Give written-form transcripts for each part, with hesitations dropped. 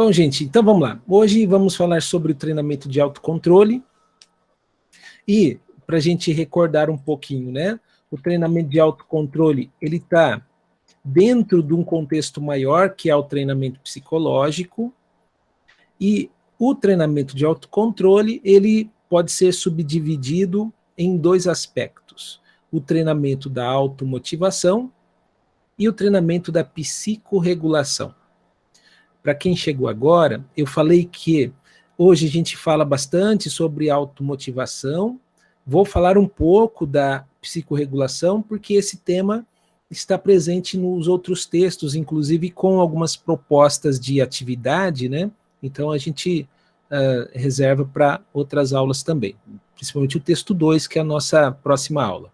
Bom, gente, então vamos lá. Hoje vamos falar sobre o treinamento de autocontrole e, para a gente recordar um pouquinho, né? O treinamento de autocontrole, ele está dentro de um contexto maior, que é o treinamento psicológico, e o treinamento de autocontrole, ele pode ser subdividido em dois aspectos: o treinamento da automotivação e o treinamento da psicorregulação. Para quem chegou agora, eu falei que hoje a gente fala bastante sobre automotivação, vou falar um pouco da psicorregulação, porque esse tema está presente nos outros textos, inclusive com algumas propostas de atividade, né? Então a gente reserva para outras aulas também, principalmente o texto 2, que é a nossa próxima aula.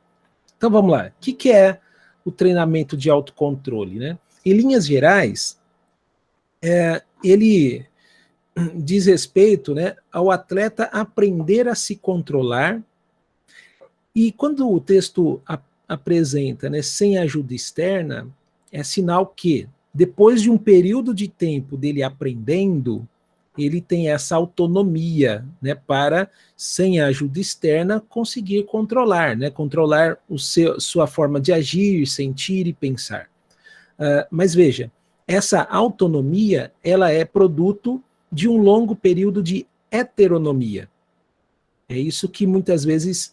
Então vamos lá, o que é o treinamento de autocontrole, né? Em linhas gerais, ele diz respeito, né, ao atleta aprender a se controlar, e quando o texto apresenta, né, sem ajuda externa, é sinal que, depois de um período de tempo dele aprendendo, ele tem essa autonomia, né, para, sem ajuda externa, conseguir controlar, né, controlar sua forma de agir, sentir e pensar. Mas veja, essa autonomia, ela é produto de um longo período de heteronomia. É isso que muitas vezes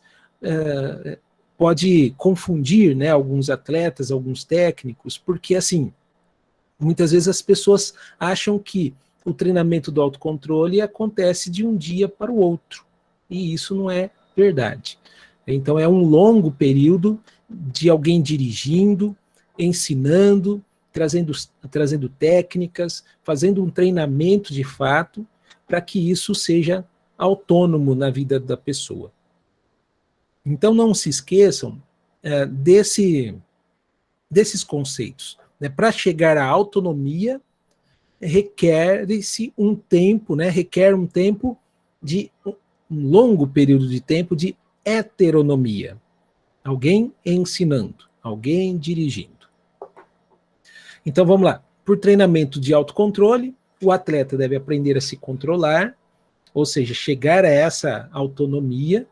pode confundir, né, alguns atletas, alguns técnicos, porque assim, muitas vezes as pessoas acham que o treinamento do autocontrole acontece de um dia para o outro, e isso não é verdade. Então é um longo período de alguém dirigindo, ensinando, trazendo técnicas, fazendo um treinamento de fato, para que isso seja autônomo na vida da pessoa. Então não se esqueçam desses conceitos. Né? Para chegar à autonomia, requer-se um tempo, né? Requer um tempo de um longo período de tempo de heteronomia. Alguém ensinando, alguém dirigindo. Então vamos lá. Por treinamento de autocontrole, o atleta deve aprender a se controlar, ou seja, chegar a essa autonomia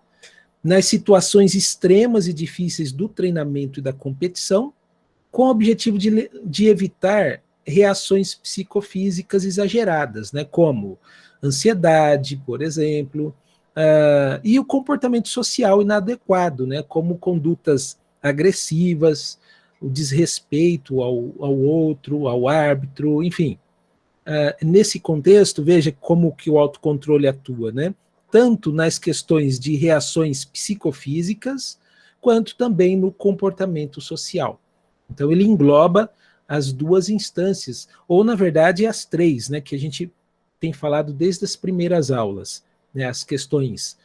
nas situações extremas e difíceis do treinamento e da competição, com o objetivo de evitar reações psicofísicas exageradas, né, como ansiedade, por exemplo, e o comportamento social inadequado, né, como condutas agressivas, o desrespeito ao outro, ao árbitro, enfim. Nesse contexto, veja como que o autocontrole atua, né? Tanto nas questões de reações psicofísicas, quanto também no comportamento social. Então ele engloba as duas instâncias, ou na verdade as três, né, que a gente tem falado desde as primeiras aulas, né, as questões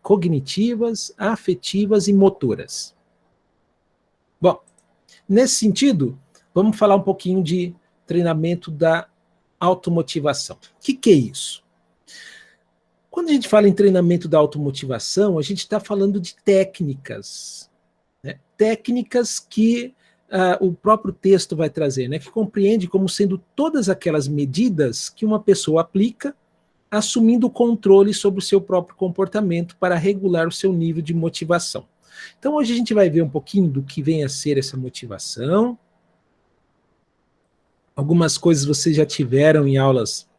cognitivas, afetivas e motoras. Bom, nesse sentido, vamos falar um pouquinho de treinamento da automotivação. O que é isso? Quando a gente fala em treinamento da automotivação, a gente está falando de técnicas, né? Técnicas que o próprio texto vai trazer, né? Que compreende como sendo todas aquelas medidas que uma pessoa aplica, assumindo o controle sobre o seu próprio comportamento para regular o seu nível de motivação. Então hoje a gente vai ver um pouquinho do que vem a ser essa motivação. Algumas coisas vocês já tiveram em aulas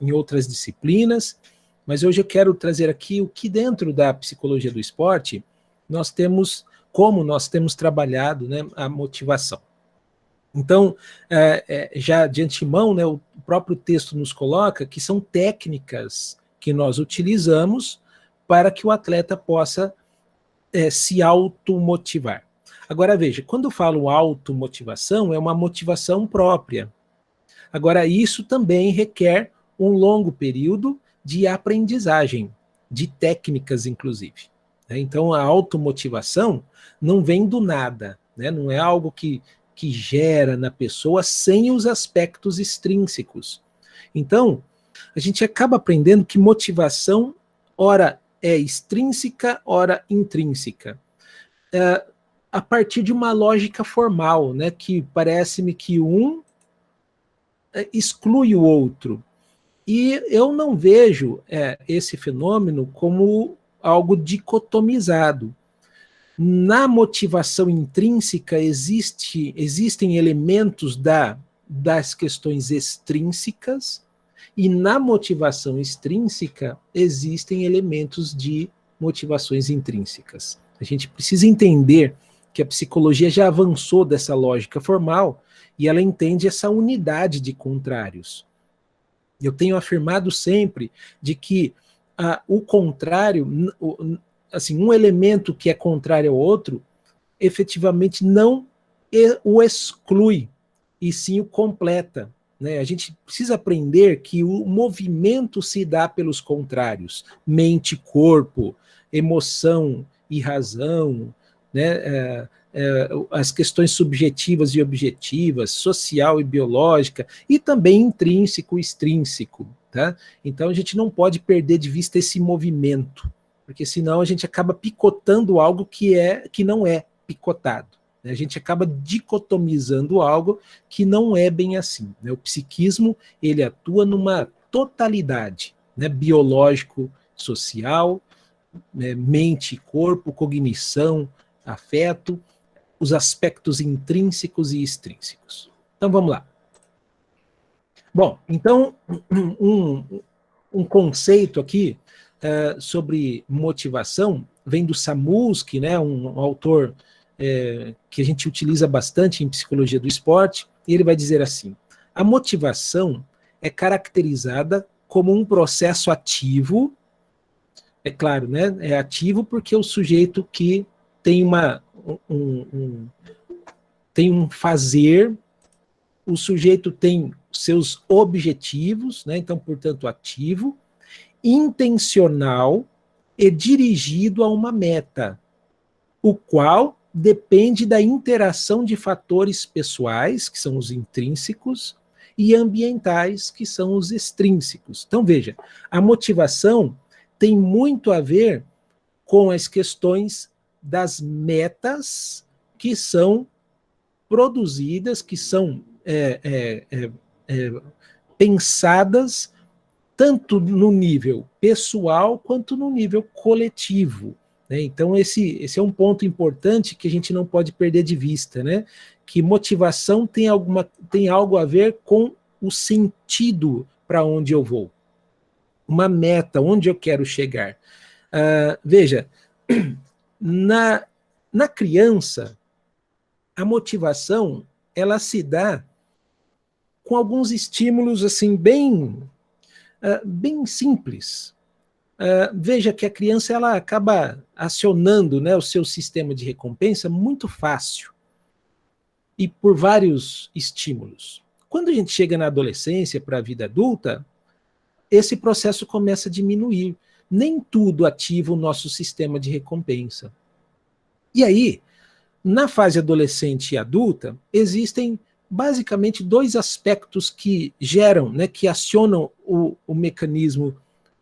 em outras disciplinas, mas hoje eu quero trazer aqui o que dentro da psicologia do esporte nós temos, como nós temos trabalhado, né, a motivação. Então, já de antemão, né, o próprio texto nos coloca que são técnicas que nós utilizamos para que o atleta possa se automotivar. Agora veja, quando eu falo automotivação, é uma motivação própria. Agora, isso também requer um longo período de aprendizagem, de técnicas, inclusive. Então, a automotivação não vem do nada, né? Não é algo que gera na pessoa sem os aspectos extrínsecos. Então, a gente acaba aprendendo que motivação, ora é extrínseca, ora intrínseca. A partir de uma lógica formal, né? Que parece-me que um exclui o outro. E eu não vejo esse fenômeno como algo dicotomizado. Na motivação intrínseca existem elementos das questões extrínsecas, e na motivação extrínseca existem elementos de motivações intrínsecas. A gente precisa entender que a psicologia já avançou dessa lógica formal e ela entende essa unidade de contrários. Eu tenho afirmado sempre de que o contrário, assim, um elemento que é contrário ao outro, efetivamente não o exclui, e sim o completa. Né? A gente precisa aprender que o movimento se dá pelos contrários, mente, corpo, emoção e razão, né? As questões subjetivas e objetivas, social e biológica, e também intrínseco e extrínseco. Tá? Então a gente não pode perder de vista esse movimento, porque senão a gente acaba picotando algo que não é picotado. A gente acaba dicotomizando algo que não é bem assim. Né? O psiquismo, ele atua numa totalidade, né? Biológico, social, né? Mente, corpo, cognição, afeto, os aspectos intrínsecos e extrínsecos. Então vamos lá. Bom, então um conceito aqui sobre motivação vem do Samuski, né? Um autor que a gente utiliza bastante em psicologia do esporte, e ele vai dizer assim: a motivação é caracterizada como um processo ativo, é claro, né? É ativo porque o sujeito que tem tem um fazer, o sujeito tem seus objetivos, né? Então, portanto, ativo, intencional e dirigido a uma meta, o qual depende da interação de fatores pessoais, que são os intrínsecos, e ambientais, que são os extrínsecos. Então, veja, a motivação tem muito a ver com as questões das metas que são produzidas, que são pensadas tanto no nível pessoal quanto no nível coletivo. Né? Então, esse é um ponto importante que a gente não pode perder de vista, né? Que motivação tem algo a ver com o sentido para onde eu vou, uma meta, onde eu quero chegar. Veja, na criança, a motivação ela se dá com alguns estímulos assim bem simples. Veja que a criança ela acaba acionando, né, o seu sistema de recompensa muito fácil e por vários estímulos. Quando a gente chega na adolescência para a vida adulta, esse processo começa a diminuir. Nem tudo ativa o nosso sistema de recompensa. E aí, na fase adolescente e adulta, existem basicamente dois aspectos que geram, né, que acionam o mecanismo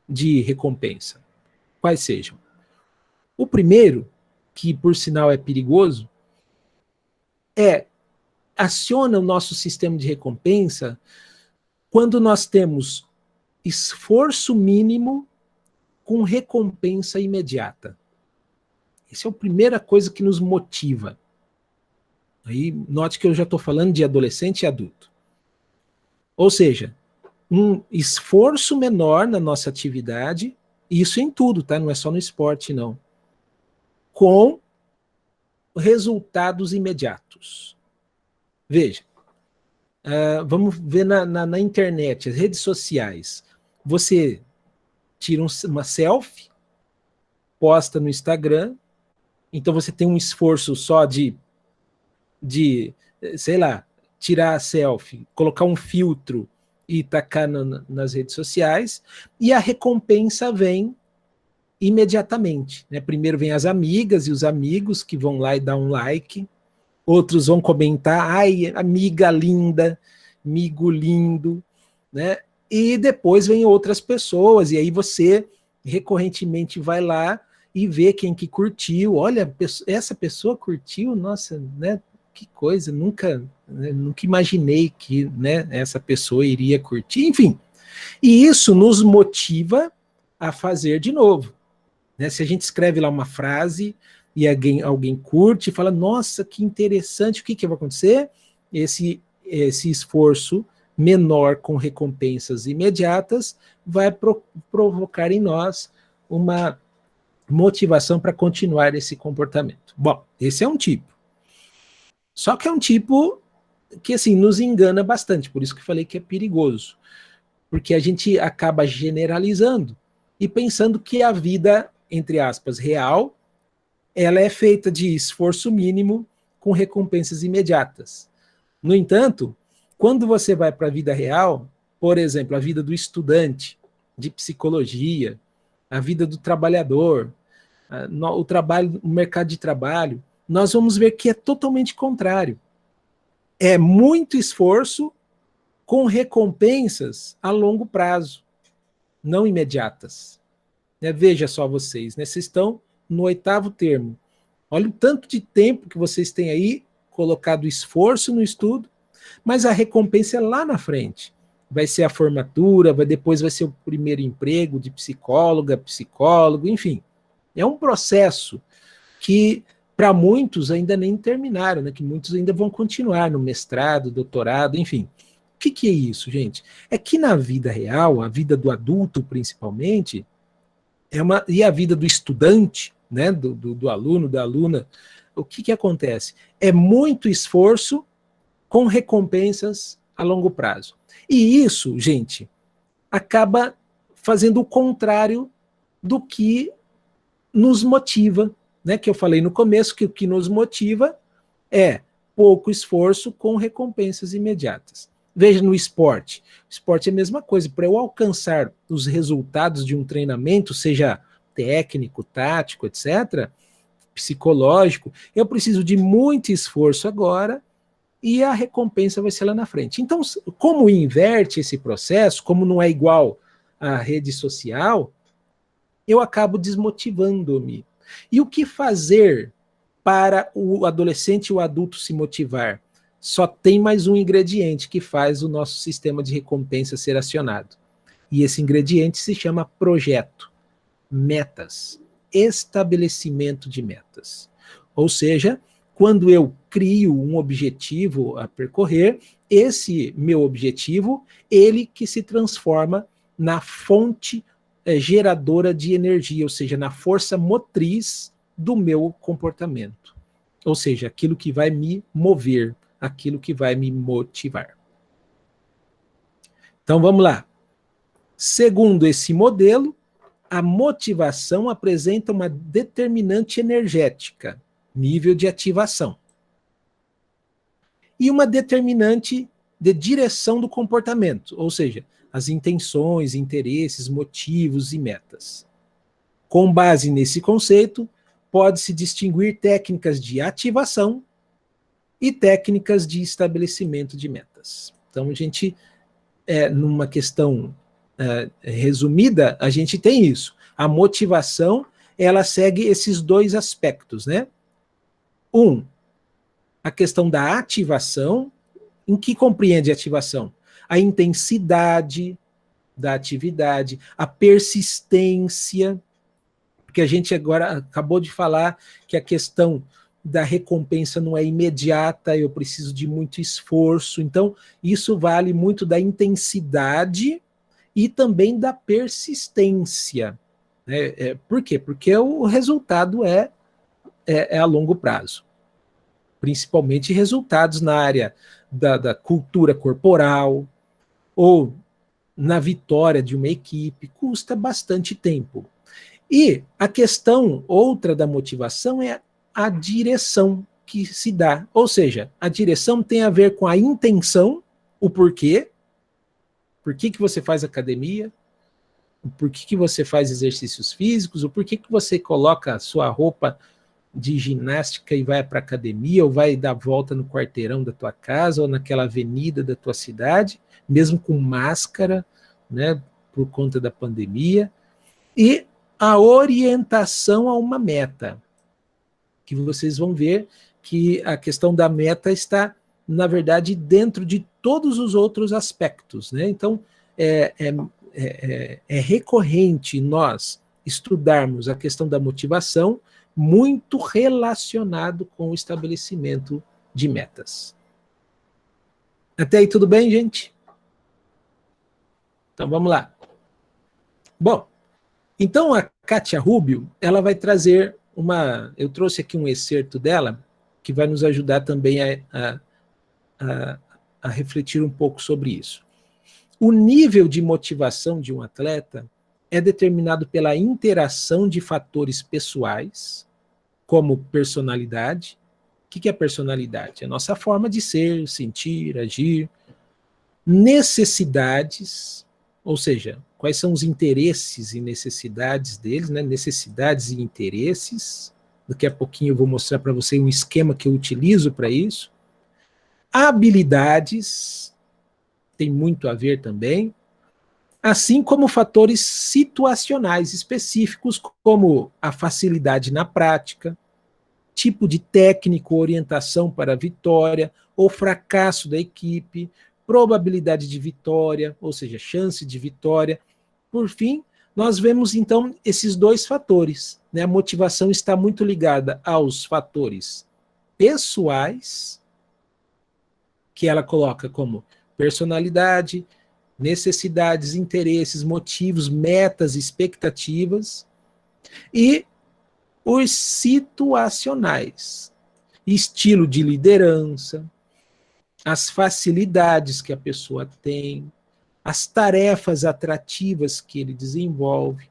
de recompensa. Quais sejam? O primeiro, que por sinal é perigoso, aciona o nosso sistema de recompensa quando nós temos esforço mínimo com recompensa imediata. Essa é a primeira coisa que nos motiva. Aí, note que eu já estou falando de adolescente e adulto. Ou seja, um esforço menor na nossa atividade, isso em tudo, tá? Não é só no esporte, não. Com resultados imediatos. Veja, vamos ver na internet, as redes sociais. Você tira uma selfie, posta no Instagram, então você tem um esforço só de sei lá, tirar a selfie, colocar um filtro e tacar nas redes sociais, e a recompensa vem imediatamente. Né? Primeiro vem as amigas e os amigos que vão lá e dar um like, outros vão comentar, ai, amiga linda, amigo lindo, né? E depois vem outras pessoas, e aí você recorrentemente vai lá e vê quem que curtiu, olha, essa pessoa curtiu, nossa, né? que coisa, nunca imaginei que, né, essa pessoa iria curtir, enfim. E isso nos motiva a fazer de novo. Né? Se a gente escreve lá uma frase e alguém curte e fala, nossa, que interessante, o que vai acontecer? Esse esforço menor com recompensas imediatas vai provocar em nós uma motivação para continuar esse comportamento. Bom, esse é um tipo. Só que é um tipo que, assim, nos engana bastante, por isso que eu falei que é perigoso. Porque a gente acaba generalizando e pensando que a vida, entre aspas, real, ela é feita de esforço mínimo com recompensas imediatas. No entanto, quando você vai para a vida real, por exemplo, a vida do estudante de psicologia, a vida do trabalhador, o mercado de trabalho, nós vamos ver que é totalmente contrário. É muito esforço com recompensas a longo prazo, não imediatas. Veja só vocês, vocês estão no 8º termo. Olha o tanto de tempo que vocês têm aí colocado esforço no estudo, mas a recompensa é lá na frente. Vai ser a formatura, depois vai ser o primeiro emprego de psicóloga, psicólogo, enfim. É um processo que, para muitos, ainda nem terminaram, né? Que muitos ainda vão continuar no mestrado, doutorado, enfim. O que é isso, gente? É que na vida real, a vida do adulto, principalmente, e a vida do estudante, né? Do aluno, da aluna, o que acontece? É muito esforço com recompensas a longo prazo. E isso, gente, acaba fazendo o contrário do que nos motiva, né? Que eu falei no começo, que o que nos motiva é pouco esforço com recompensas imediatas. Veja no esporte. O esporte é a mesma coisa. Para eu alcançar os resultados de um treinamento, seja técnico, tático, etc., psicológico, eu preciso de muito esforço agora e a recompensa vai ser lá na frente. Então, como inverte esse processo, como não é igual à rede social, eu acabo desmotivando-me. E o que fazer para o adolescente e o adulto se motivar? Só tem mais um ingrediente que faz o nosso sistema de recompensa ser acionado. E esse ingrediente se chama projeto, metas, estabelecimento de metas. Ou seja, quando eu crio um objetivo a percorrer, esse meu objetivo, ele que se transforma na fonte geradora de energia, ou seja, na força motriz do meu comportamento. Ou seja, aquilo que vai me mover, aquilo que vai me motivar. Então vamos lá. Segundo esse modelo, a motivação apresenta uma determinante energética, nível de ativação, e uma determinante de direção do comportamento, ou seja, as intenções, interesses, motivos e metas. Com base nesse conceito, pode-se distinguir técnicas de ativação e técnicas de estabelecimento de metas. Então, a gente, numa questão resumida, a gente tem isso. A motivação, ela segue esses dois aspectos, né? A questão da ativação. Em que compreende a ativação? A intensidade da atividade, a persistência, porque a gente agora acabou de falar que a questão da recompensa não é imediata, eu preciso de muito esforço, então isso vale muito da intensidade e também da persistência. Por quê? Porque o resultado é a longo prazo. Principalmente resultados na área da cultura corporal ou na vitória de uma equipe, custa bastante tempo. E a questão outra da motivação é a direção que se dá. Ou seja, a direção tem a ver com a intenção, o porquê, por que você faz academia, por que você faz exercícios físicos, o porquê que você coloca a sua roupa de ginástica e vai para a academia, ou vai dar volta no quarteirão da tua casa, ou naquela avenida da tua cidade, mesmo com máscara, né, por conta da pandemia, e a orientação a uma meta. que vocês vão ver que a questão da meta está, na verdade, dentro de todos os outros aspectos, né? Então, é recorrente nós estudarmos a questão da motivação muito relacionado com o estabelecimento de metas. Até aí tudo bem, gente? Então vamos lá. Bom, então a Kátia Rubio, ela vai trazer eu trouxe aqui um excerto dela, que vai nos ajudar também a refletir um pouco sobre isso. O nível de motivação de um atleta é determinado pela interação de fatores pessoais, como personalidade. O que é personalidade? É a nossa forma de ser, sentir, agir. Necessidades, ou seja, quais são os interesses e necessidades deles, né? Necessidades e interesses. Daqui a pouquinho eu vou mostrar para você um esquema que eu utilizo para isso. Habilidades, tem muito a ver também, assim como fatores situacionais específicos, como a facilidade na prática, tipo de técnico, orientação para a vitória ou fracasso da equipe, probabilidade de vitória, ou seja, chance de vitória. Por fim, nós vemos então esses dois fatores, né? A motivação está muito ligada aos fatores pessoais, que ela coloca como personalidade, necessidades, interesses, motivos, metas, expectativas, e os situacionais, estilo de liderança, as facilidades que a pessoa tem, as tarefas atrativas que ele desenvolve,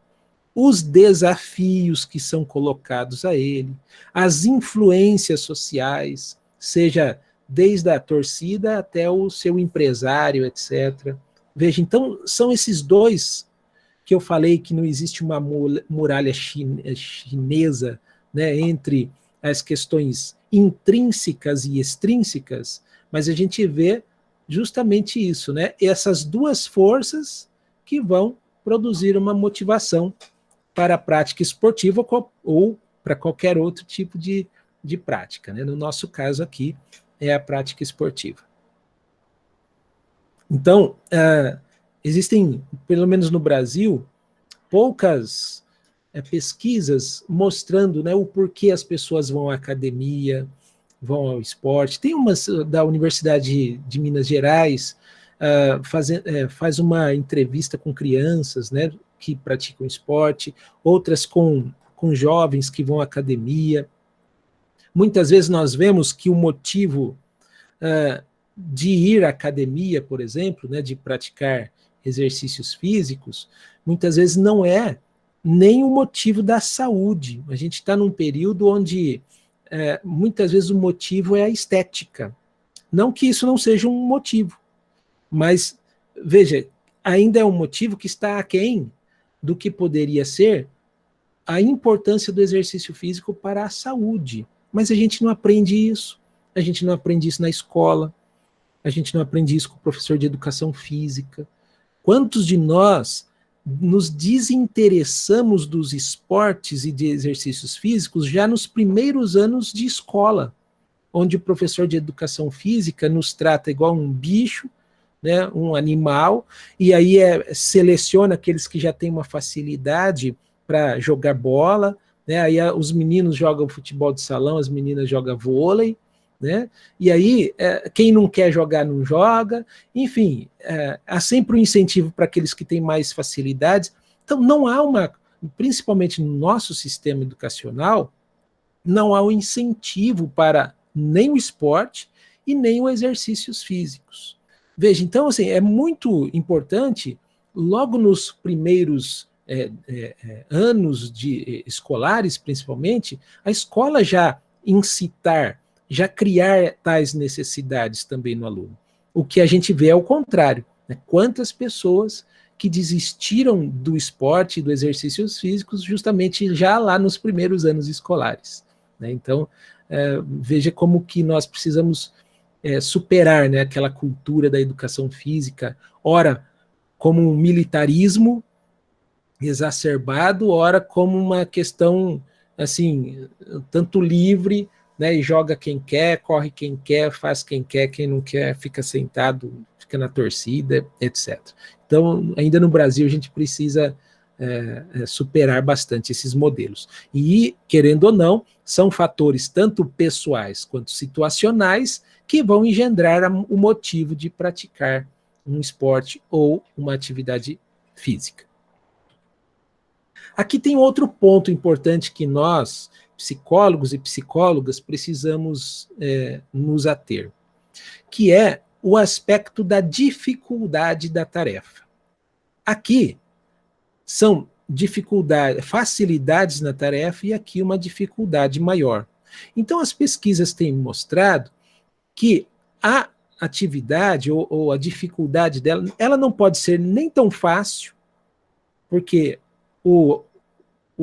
os desafios que são colocados a ele, as influências sociais, seja desde a torcida até o seu empresário, etc. Veja, então, são esses dois que eu falei que não existe uma muralha chinesa, né, entre as questões intrínsecas e extrínsecas, mas a gente vê justamente isso, né? Essas duas forças que vão produzir uma motivação para a prática esportiva ou para qualquer outro tipo de prática, né? No nosso caso aqui, é a prática esportiva. Então, existem, pelo menos no Brasil, poucas pesquisas mostrando, né, o porquê as pessoas vão à academia, vão ao esporte. Tem umas da Universidade de Minas Gerais, faz uma entrevista com crianças, né, que praticam esporte, outras com jovens que vão à academia. Muitas vezes nós vemos que o motivo de ir à academia, por exemplo, né, de praticar exercícios físicos, muitas vezes não é nem o motivo da saúde. A gente está num período onde muitas vezes o motivo é a estética. Não que isso não seja um motivo, mas, veja, ainda é um motivo que está aquém do que poderia ser a importância do exercício físico para a saúde. Mas a gente não aprende isso. A gente não aprende isso na escola. A gente não aprende isso com o professor de educação física. Quantos de nós nos desinteressamos dos esportes e de exercícios físicos já nos primeiros anos de escola, onde o professor de educação física nos trata igual um bicho, né, um animal, e aí seleciona aqueles que já têm uma facilidade para jogar bola, né, aí os meninos jogam futebol de salão, as meninas jogam vôlei, né, e aí quem não quer jogar não joga, enfim, há sempre um incentivo para aqueles que têm mais facilidades. Então não há principalmente no nosso sistema educacional, não há um incentivo para nem o esporte e nem os exercícios físicos. Veja, então, assim, é muito importante, logo nos primeiros anos escolares, principalmente, a escola já incitar, já criar tais necessidades também no aluno. O que a gente vê é o contrário, né? Quantas pessoas que desistiram do esporte e dos exercícios físicos justamente já lá nos primeiros anos escolares, né? Então, veja como que nós precisamos superar, né, aquela cultura da educação física, ora como um militarismo exacerbado, ora como uma questão assim, tanto livre, né, e joga quem quer, corre quem quer, faz quem não quer fica sentado, fica na torcida, etc. Então, ainda no Brasil, a gente precisa superar bastante esses modelos. E, querendo ou não, são fatores tanto pessoais quanto situacionais que vão engendrar o motivo de praticar um esporte ou uma atividade física. Aqui tem outro ponto importante que nós, psicólogos e psicólogas, precisamos nos ater, que é o aspecto da dificuldade da tarefa. Aqui são facilidades na tarefa e aqui uma dificuldade maior. Então, as pesquisas têm mostrado que a atividade ou a dificuldade dela, ela não pode ser nem tão fácil, porque o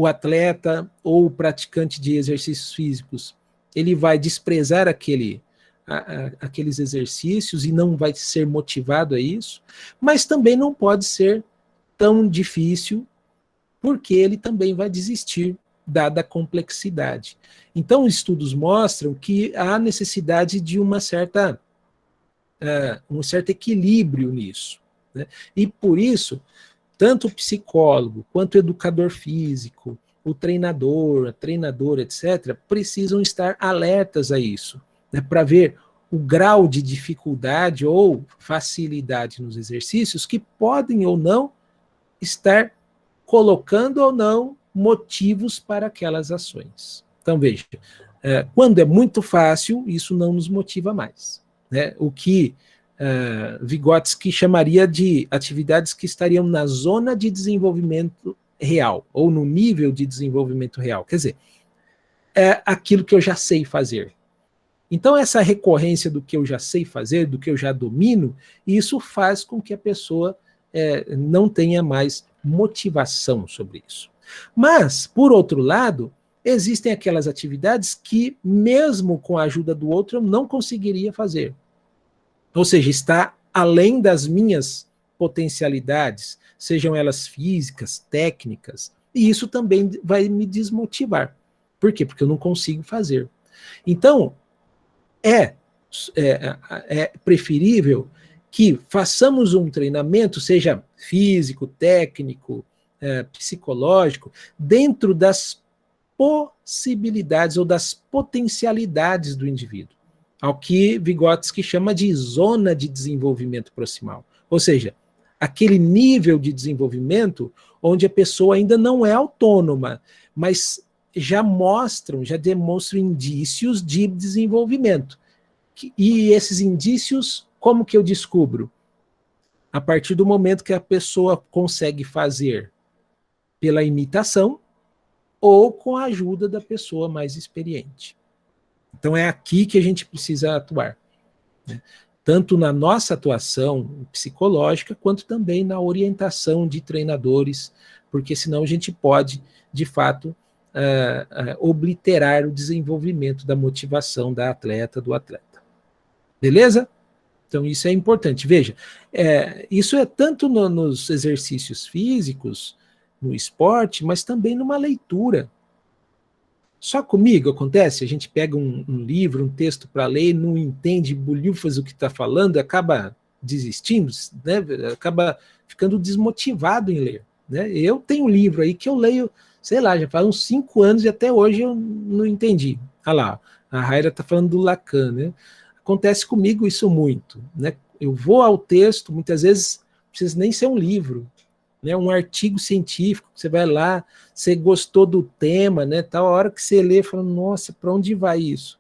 atleta ou o praticante de exercícios físicos, ele vai desprezar aqueles exercícios e não vai ser motivado a isso, mas também não pode ser tão difícil, porque ele também vai desistir, dada a complexidade. Então, estudos mostram que há necessidade de um certo equilíbrio nisso, né? E por isso, tanto o psicólogo, quanto o educador físico, o treinador, a treinadora, etc., precisam estar alertas a isso, né, para ver o grau de dificuldade ou facilidade nos exercícios que podem ou não estar colocando ou não motivos para aquelas ações. Então, veja, quando é muito fácil, isso não nos motiva mais, né? O que Vygotsky chamaria de atividades que estariam na zona de desenvolvimento real, ou no nível de desenvolvimento real. Quer dizer, é aquilo que eu já sei fazer. Então, essa recorrência do que eu já sei fazer, do que eu já domino, isso faz com que a pessoa não tenha mais motivação sobre isso. Mas, por outro lado, existem aquelas atividades que, mesmo com a ajuda do outro, eu não conseguiria fazer. Ou seja, está além das minhas potencialidades, sejam elas físicas, técnicas, e isso também vai me desmotivar. Por quê? Porque eu não consigo fazer. Então, é preferível que façamos um treinamento, seja físico, técnico, psicológico, dentro das possibilidades ou das potencialidades do indivíduo, ao que Vygotsky chama de zona de desenvolvimento proximal. Ou seja, aquele nível de desenvolvimento onde a pessoa ainda não é autônoma, mas já demonstram indícios de desenvolvimento. E esses indícios, como que eu descubro? A partir do momento que a pessoa consegue fazer pela imitação ou com a ajuda da pessoa mais experiente. Então é aqui que a gente precisa atuar, né? Tanto na nossa atuação psicológica, quanto também na orientação de treinadores, porque senão a gente pode, de fato, obliterar o desenvolvimento da motivação da atleta, do atleta. Beleza? Então isso é importante. Veja, isso é tanto nos exercícios físicos, no esporte, mas também numa leitura. Só comigo acontece, a gente pega um livro, um texto para ler, não entende bolhufas o que está falando, acaba desistindo, né? Acaba ficando desmotivado em ler, né? Eu tenho um livro aí que eu leio, sei lá, já faz uns 5 anos e até hoje eu não entendi. Olha lá, a Raira está falando do Lacan, né? Acontece comigo isso muito, né? Eu vou ao texto, muitas vezes não precisa nem ser um livro, né, um artigo científico, você vai lá, você gostou do tema, né, tal, a hora que você lê, fala, nossa, para onde vai isso?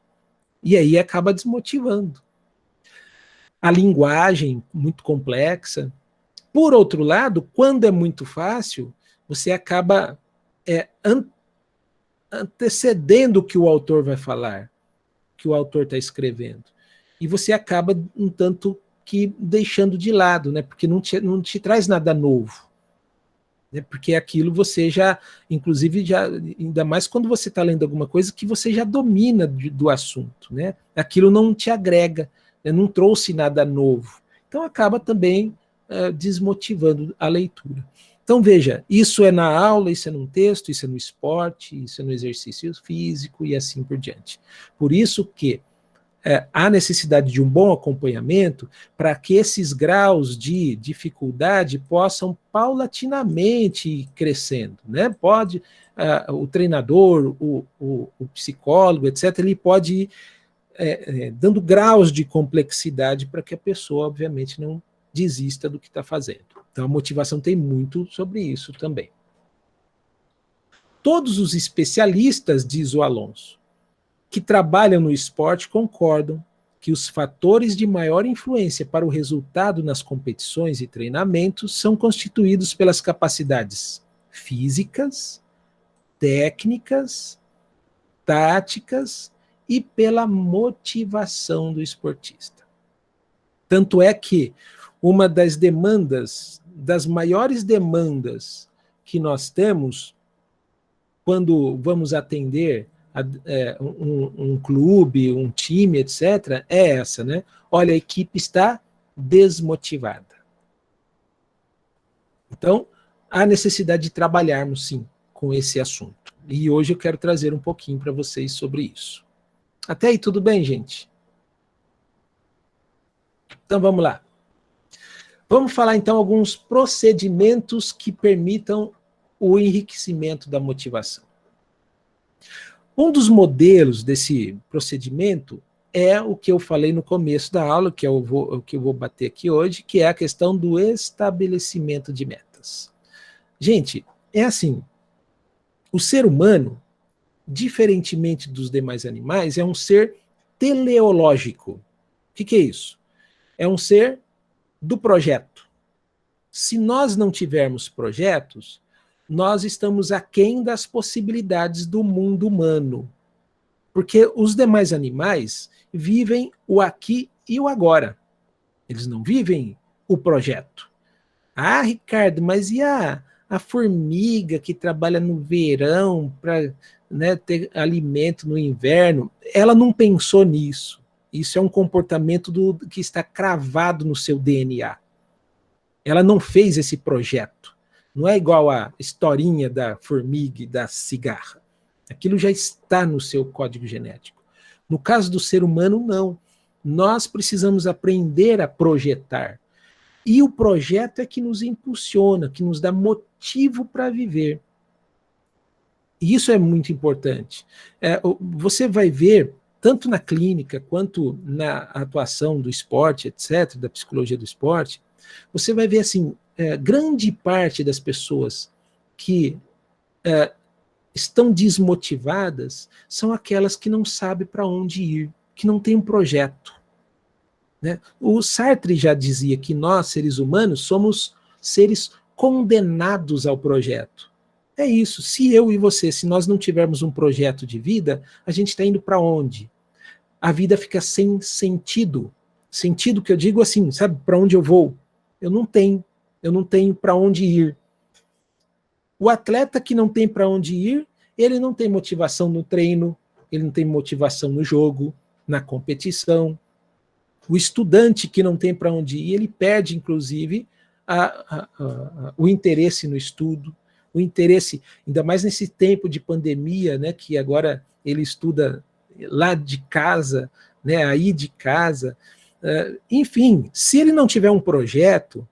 E aí acaba desmotivando. A linguagem muito complexa. Por outro lado, quando é muito fácil, você acaba antecedendo o que o autor vai falar, que o autor está escrevendo. E você acaba um tanto que deixando de lado, né, porque não te traz nada novo. Porque aquilo você já, inclusive, ainda mais quando você está lendo alguma coisa que você já domina do assunto, né? Aquilo não te agrega, né? Não trouxe nada novo. Então acaba também desmotivando a leitura. Então, veja, isso é na aula, isso é num texto, isso é no esporte, isso é no exercício físico e assim por diante. Por isso que há necessidade de um bom acompanhamento para que esses graus de dificuldade possam paulatinamente ir crescendo, né? Pode, o treinador, o psicólogo, etc., ele pode ir dando graus de complexidade para que a pessoa, obviamente, não desista do que está fazendo. Então, a motivação tem muito sobre isso também. Todos os especialistas, diz o Alonso, que trabalham no esporte concordam que os fatores de maior influência para o resultado nas competições e treinamentos são constituídos pelas capacidades físicas, técnicas, táticas e pela motivação do esportista. Tanto é que uma das demandas, das maiores demandas que nós temos quando vamos atender um clube, um time, etc., é essa, né? Olha, a equipe está desmotivada. Então, há necessidade de trabalharmos, sim, com esse assunto. E hoje eu quero trazer um pouquinho para vocês sobre isso. Até aí, tudo bem, gente? Então, vamos lá. Vamos falar, então, alguns procedimentos que permitam o enriquecimento da motivação. Um dos modelos desse procedimento é o que eu falei no começo da aula, que o que eu vou bater aqui hoje, que é a questão do estabelecimento de metas. Gente, é assim, o ser humano, diferentemente dos demais animais, é um ser teleológico. O que é isso? É um ser do projeto. Se nós não tivermos projetos, nós estamos aquém das possibilidades do mundo humano. Porque os demais animais vivem o aqui e o agora. Eles não vivem o projeto. Ah, Ricardo, mas e a formiga que trabalha no verão para, né, ter alimento no inverno? Ela não pensou nisso. Isso é um comportamento que está cravado no seu DNA. Ela não fez esse projeto. Não é igual a historinha da formiga e da cigarra. Aquilo já está no seu código genético. No caso do ser humano, não. Nós precisamos aprender a projetar. E o projeto é que nos impulsiona, que nos dá motivo para viver. E isso é muito importante. Você vai ver, tanto na clínica quanto na atuação do esporte, etc., da psicologia do esporte, você vai ver assim, grande parte das pessoas que estão desmotivadas são aquelas que não sabem para onde ir, que não têm um projeto. Né? O Sartre já dizia que nós, seres humanos, somos seres condenados ao projeto. É isso, se eu e você, se nós não tivermos um projeto de vida, a gente está indo para onde? A vida fica sem sentido. Sentido que eu digo assim, sabe, para onde eu vou? Eu não tenho para onde ir. O atleta que não tem para onde ir, ele não tem motivação no treino, ele não tem motivação no jogo, na competição. O estudante que não tem para onde ir, ele perde, inclusive, o interesse no estudo, o interesse, ainda mais nesse tempo de pandemia, né, que agora ele estuda lá de casa, né, aí de casa. Enfim, se ele não tiver um projeto,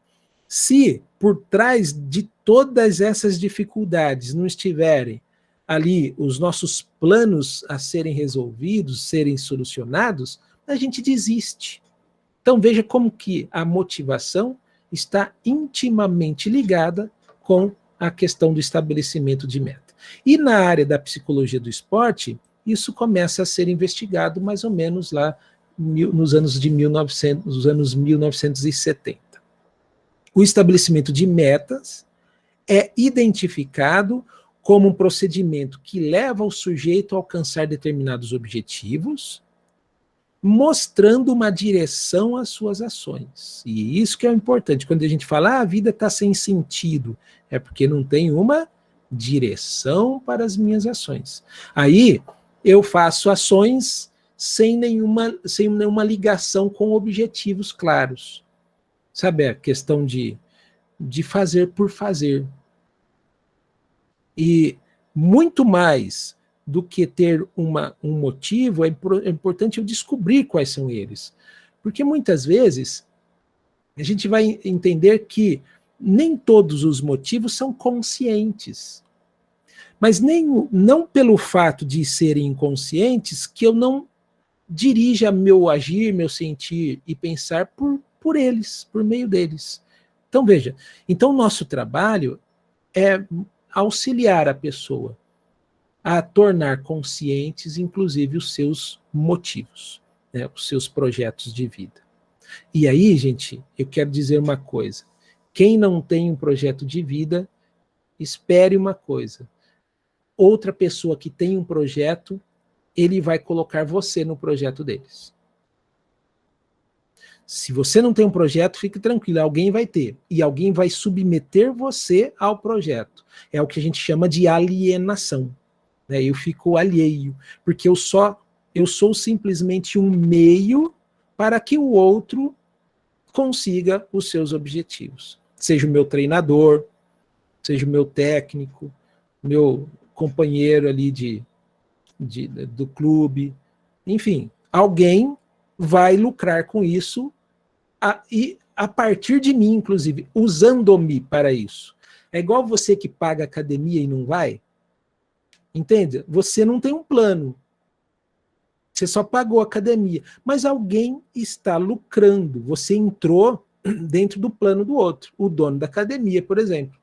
se por trás de todas essas dificuldades não estiverem ali os nossos planos a serem resolvidos, serem solucionados, a gente desiste. Então veja como que a motivação está intimamente ligada com a questão do estabelecimento de meta. E na área da psicologia do esporte, isso começa a ser investigado mais ou menos lá nos anos 1970. O estabelecimento de metas é identificado como um procedimento que leva o sujeito a alcançar determinados objetivos, mostrando uma direção às suas ações. E isso que é importante. Quando a gente fala, a vida está sem sentido, é porque não tem uma direção para as minhas ações. Aí eu faço ações sem nenhuma ligação com objetivos claros. Sabe a questão de fazer por fazer. E muito mais do que ter um motivo, é importante eu descobrir quais são eles. Porque muitas vezes a gente vai entender que nem todos os motivos são conscientes. Mas não pelo fato de serem inconscientes que eu não dirija meu agir, meu sentir e pensar por eles, por meio deles. Então, veja, então nosso trabalho é auxiliar a pessoa a tornar conscientes, inclusive, os seus motivos, né, os seus projetos de vida. E aí, gente, eu quero dizer uma coisa. Quem não tem um projeto de vida, espere uma coisa. Outra pessoa que tem um projeto, ele vai colocar você no projeto deles. Se você não tem um projeto, fique tranquilo, alguém vai ter. E alguém vai submeter você ao projeto. É o que a gente chama de alienação. Né? Eu fico alheio, porque eu sou simplesmente um meio para que o outro consiga os seus objetivos. Seja o meu treinador, seja o meu técnico, meu companheiro ali do clube, enfim, alguém vai lucrar com isso e a partir de mim, inclusive, usando-me para isso. É igual você que paga academia e não vai, entende? Você não tem um plano, você só pagou a academia, mas alguém está lucrando, você entrou dentro do plano do outro, o dono da academia, por exemplo.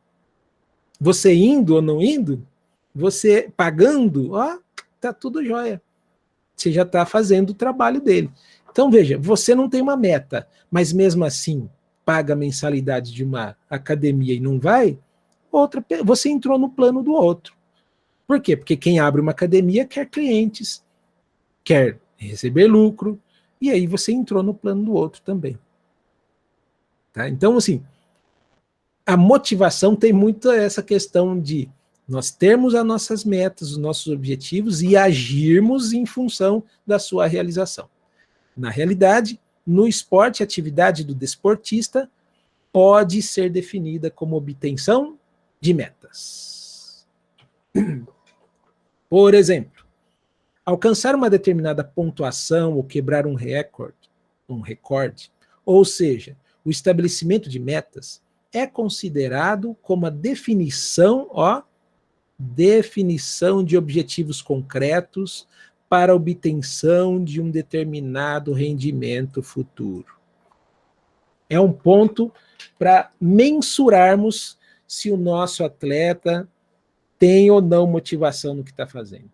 Você indo ou não indo, você pagando, ó, tá tudo jóia. Você já está fazendo o trabalho dele. Então, veja, você não tem uma meta, mas mesmo assim paga a mensalidade de uma academia e não vai, você entrou no plano do outro. Por quê? Porque quem abre uma academia quer clientes, quer receber lucro, e aí você entrou no plano do outro também. Tá? Então, assim, a motivação tem muito essa questão de nós termos as nossas metas, os nossos objetivos e agirmos em função da sua realização. Na realidade, no esporte, a atividade do desportista pode ser definida como obtenção de metas. Por exemplo, alcançar uma determinada pontuação ou quebrar um recorde, ou seja, o estabelecimento de metas é considerado como a definição de objetivos concretos para a obtenção de um determinado rendimento futuro. É um ponto para mensurarmos se o nosso atleta tem ou não motivação no que está fazendo.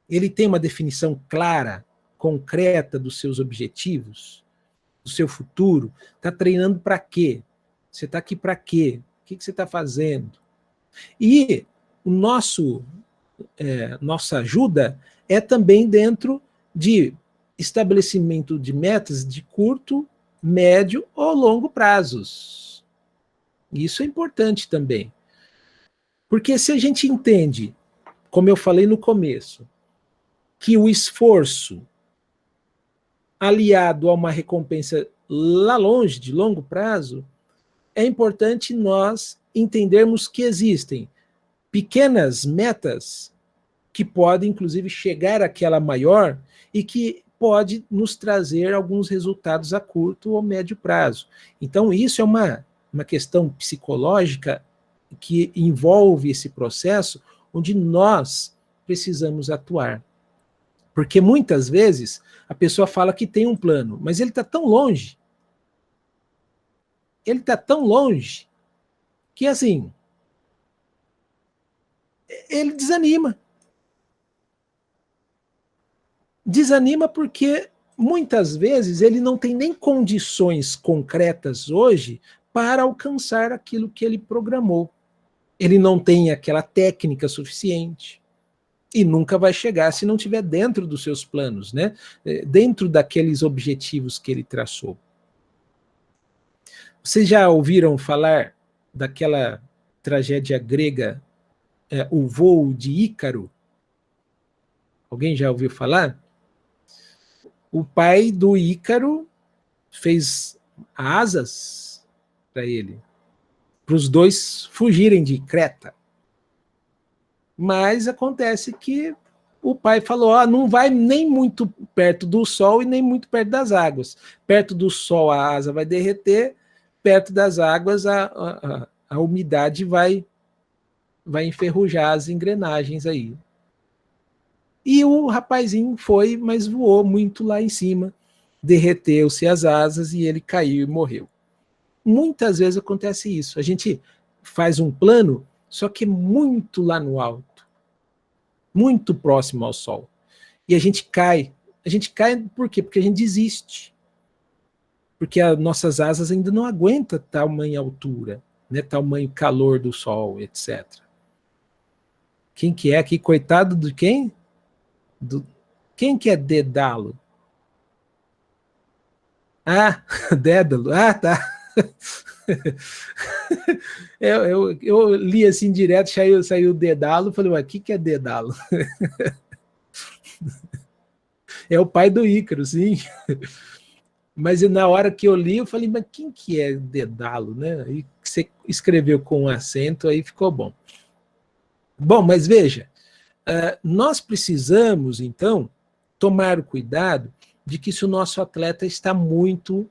Ele tem uma definição clara, concreta dos seus objetivos, do seu futuro? Está treinando para quê? Você está aqui para quê? O que você está fazendo? E o nossa ajuda é também dentro de estabelecimento de metas de curto, médio ou longo prazos. Isso é importante também. Porque se a gente entende, como eu falei no começo, que o esforço aliado a uma recompensa lá longe, de longo prazo, é importante nós entendermos que existem pequenas metas que podem, inclusive, chegar àquela maior e que pode nos trazer alguns resultados a curto ou médio prazo. Então, isso é uma questão psicológica que envolve esse processo onde nós precisamos atuar. Porque muitas vezes a pessoa fala que tem um plano, mas ele está tão longe, que assim, ele desanima. Desanima porque muitas vezes ele não tem nem condições concretas hoje para alcançar aquilo que ele programou. Ele não tem aquela técnica suficiente e nunca vai chegar se não estiver dentro dos seus planos, né? Dentro daqueles objetivos que ele traçou. Vocês já ouviram falar daquela tragédia grega, o voo de Ícaro? Alguém já ouviu falar? O pai do Ícaro fez asas para ele, para os dois fugirem de Creta. Mas acontece que o pai falou, não vai nem muito perto do sol e nem muito perto das águas. Perto do sol a asa vai derreter, perto das águas a umidade vai enferrujar as engrenagens aí. E o rapazinho foi, mas voou muito lá em cima, derreteu-se as asas e ele caiu e morreu. Muitas vezes acontece isso. A gente faz um plano, só que muito lá no alto, muito próximo ao sol. E a gente cai. A gente cai por quê? Porque a gente desiste. Porque as nossas asas ainda não aguentam tamanha altura, né? Tamanho calor do sol, etc. Quem que é aqui? Coitado de quem? Quem que é Dédalo? Ah, Dédalo. Ah, tá. Eu li assim direto, saiu Dédalo, falei, ué, o que é Dédalo? É o pai do Ícaro, sim. Mas na hora que eu li, eu falei, mas quem que é Dédalo, né? E você escreveu com um acento, aí ficou bom. Bom, mas veja, nós precisamos, então, tomar o cuidado de que se o nosso atleta está muito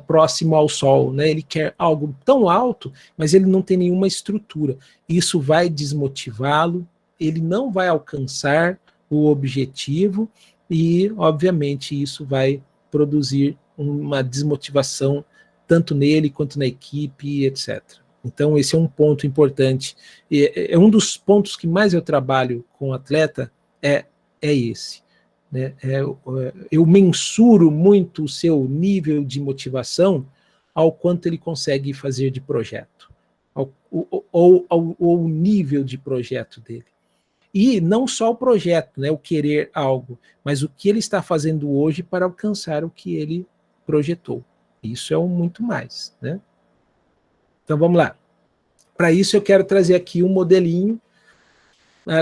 próximo ao sol, né? Ele quer algo tão alto, mas ele não tem nenhuma estrutura. Isso vai desmotivá-lo, ele não vai alcançar o objetivo e, obviamente, isso vai produzir uma desmotivação tanto nele quanto na equipe, etc. Então, esse é um ponto importante. É um dos pontos que mais eu trabalho com o atleta, é esse. Né? Eu mensuro muito o seu nível de motivação ao quanto ele consegue fazer de projeto, ou o nível de projeto dele. E não só o projeto, né, o querer algo, mas o que ele está fazendo hoje para alcançar o que ele projetou. Isso é muito mais. Né? Então vamos lá. Para isso eu quero trazer aqui um modelinho,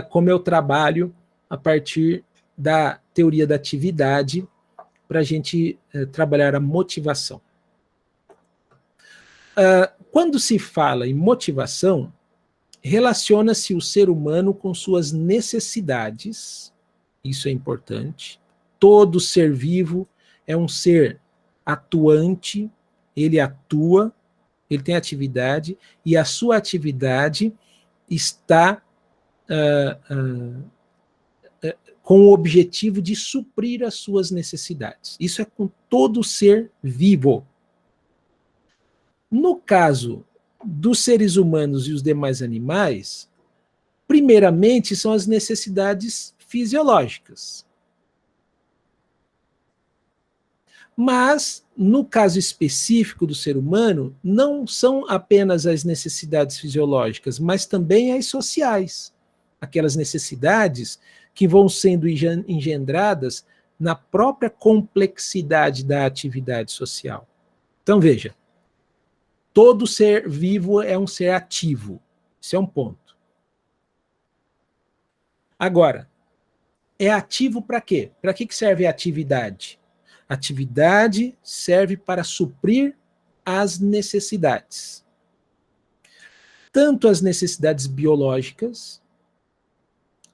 como eu trabalho a partir da teoria da atividade, para a gente trabalhar a motivação. Quando se fala em motivação, relaciona-se o ser humano com suas necessidades, isso é importante. Todo ser vivo é um ser atuante, ele atua, ele tem atividade, e a sua atividade está com o objetivo de suprir as suas necessidades. Isso é com todo ser vivo. No caso dos seres humanos e os demais animais, primeiramente são as necessidades fisiológicas. Mas, no caso específico do ser humano, não são apenas as necessidades fisiológicas, mas também as sociais. Aquelas necessidades que vão sendo engendradas na própria complexidade da atividade social. Então, veja, todo ser vivo é um ser ativo. Esse é um ponto. Agora, é ativo para quê? Para que serve a atividade? Atividade serve para suprir as necessidades. Tanto as necessidades biológicas,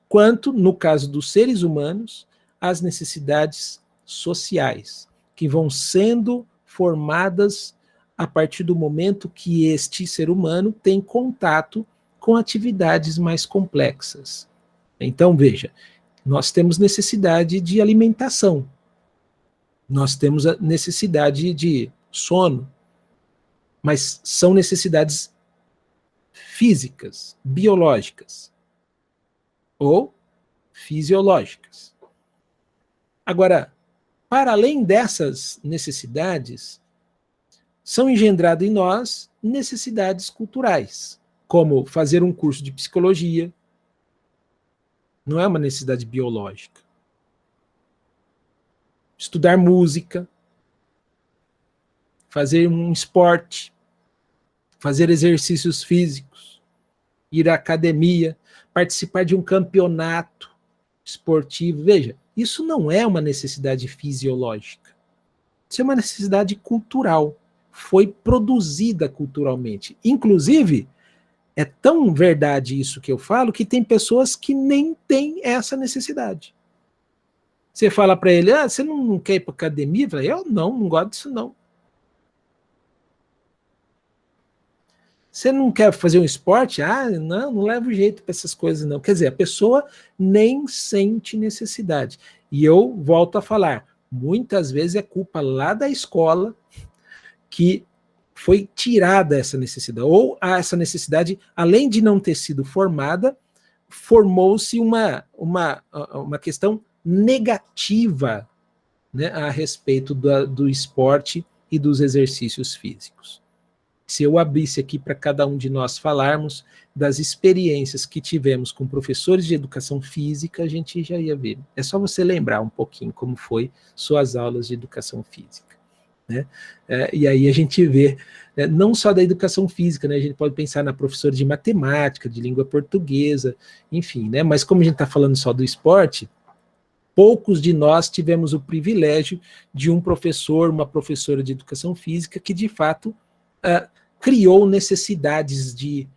quanto, no caso dos seres humanos, as necessidades sociais, que vão sendo formadas a partir do momento que este ser humano tem contato com atividades mais complexas. Então, veja, nós temos necessidade de alimentação, nós temos a necessidade de sono, mas são necessidades físicas, biológicas ou fisiológicas. Agora, para além dessas necessidades, são engendradas em nós necessidades culturais, como fazer um curso de psicologia, não é uma necessidade biológica. Estudar música, fazer um esporte, fazer exercícios físicos, ir à academia, participar de um campeonato esportivo. Veja, isso não é uma necessidade fisiológica. Isso é uma necessidade cultural. Foi produzida culturalmente. Inclusive, É tão verdade isso que eu falo, que tem pessoas que nem têm essa necessidade. Você fala para ele, você não quer ir para academia? Fala, eu não gosto disso não. Você não quer fazer um esporte? Não levo jeito para essas coisas não. Quer dizer, a pessoa nem sente necessidade. E eu volto a falar, muitas vezes é culpa lá da escola que foi tirada essa necessidade. Ou essa necessidade, além de não ter sido formada, formou-se uma questão negativa, né, a respeito do esporte e dos exercícios físicos. Se eu abrisse aqui para cada um de nós falarmos das experiências que tivemos com professores de educação física, a gente já ia ver. É só você lembrar um pouquinho como foi suas aulas de educação física, né? E aí a gente vê, não só da educação física, né? A gente pode pensar na professora de matemática, de língua portuguesa, enfim, né? Mas como a gente está falando só do esporte, poucos de nós tivemos o privilégio de um professor, uma professora de educação física que, de fato, criou necessidades de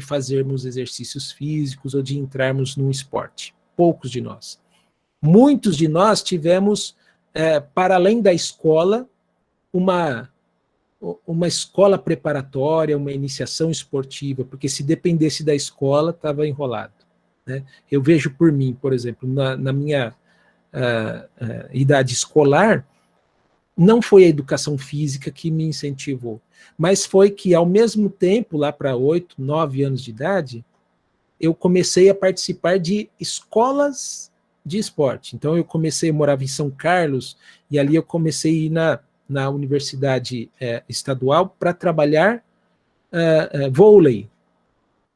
fazermos exercícios físicos ou de entrarmos num esporte. Poucos de nós. Muitos de nós tivemos, para além da escola, uma escola preparatória, uma iniciação esportiva, porque se dependesse da escola, estava enrolado, né? Eu vejo por mim, por exemplo, na minha idade escolar, não foi a educação física que me incentivou, mas foi que, ao mesmo tempo, lá para 8, 9 anos de idade, eu comecei a participar de escolas de esporte. Então, eu morava em São Carlos, e ali eu comecei a ir na universidade estadual para trabalhar vôlei.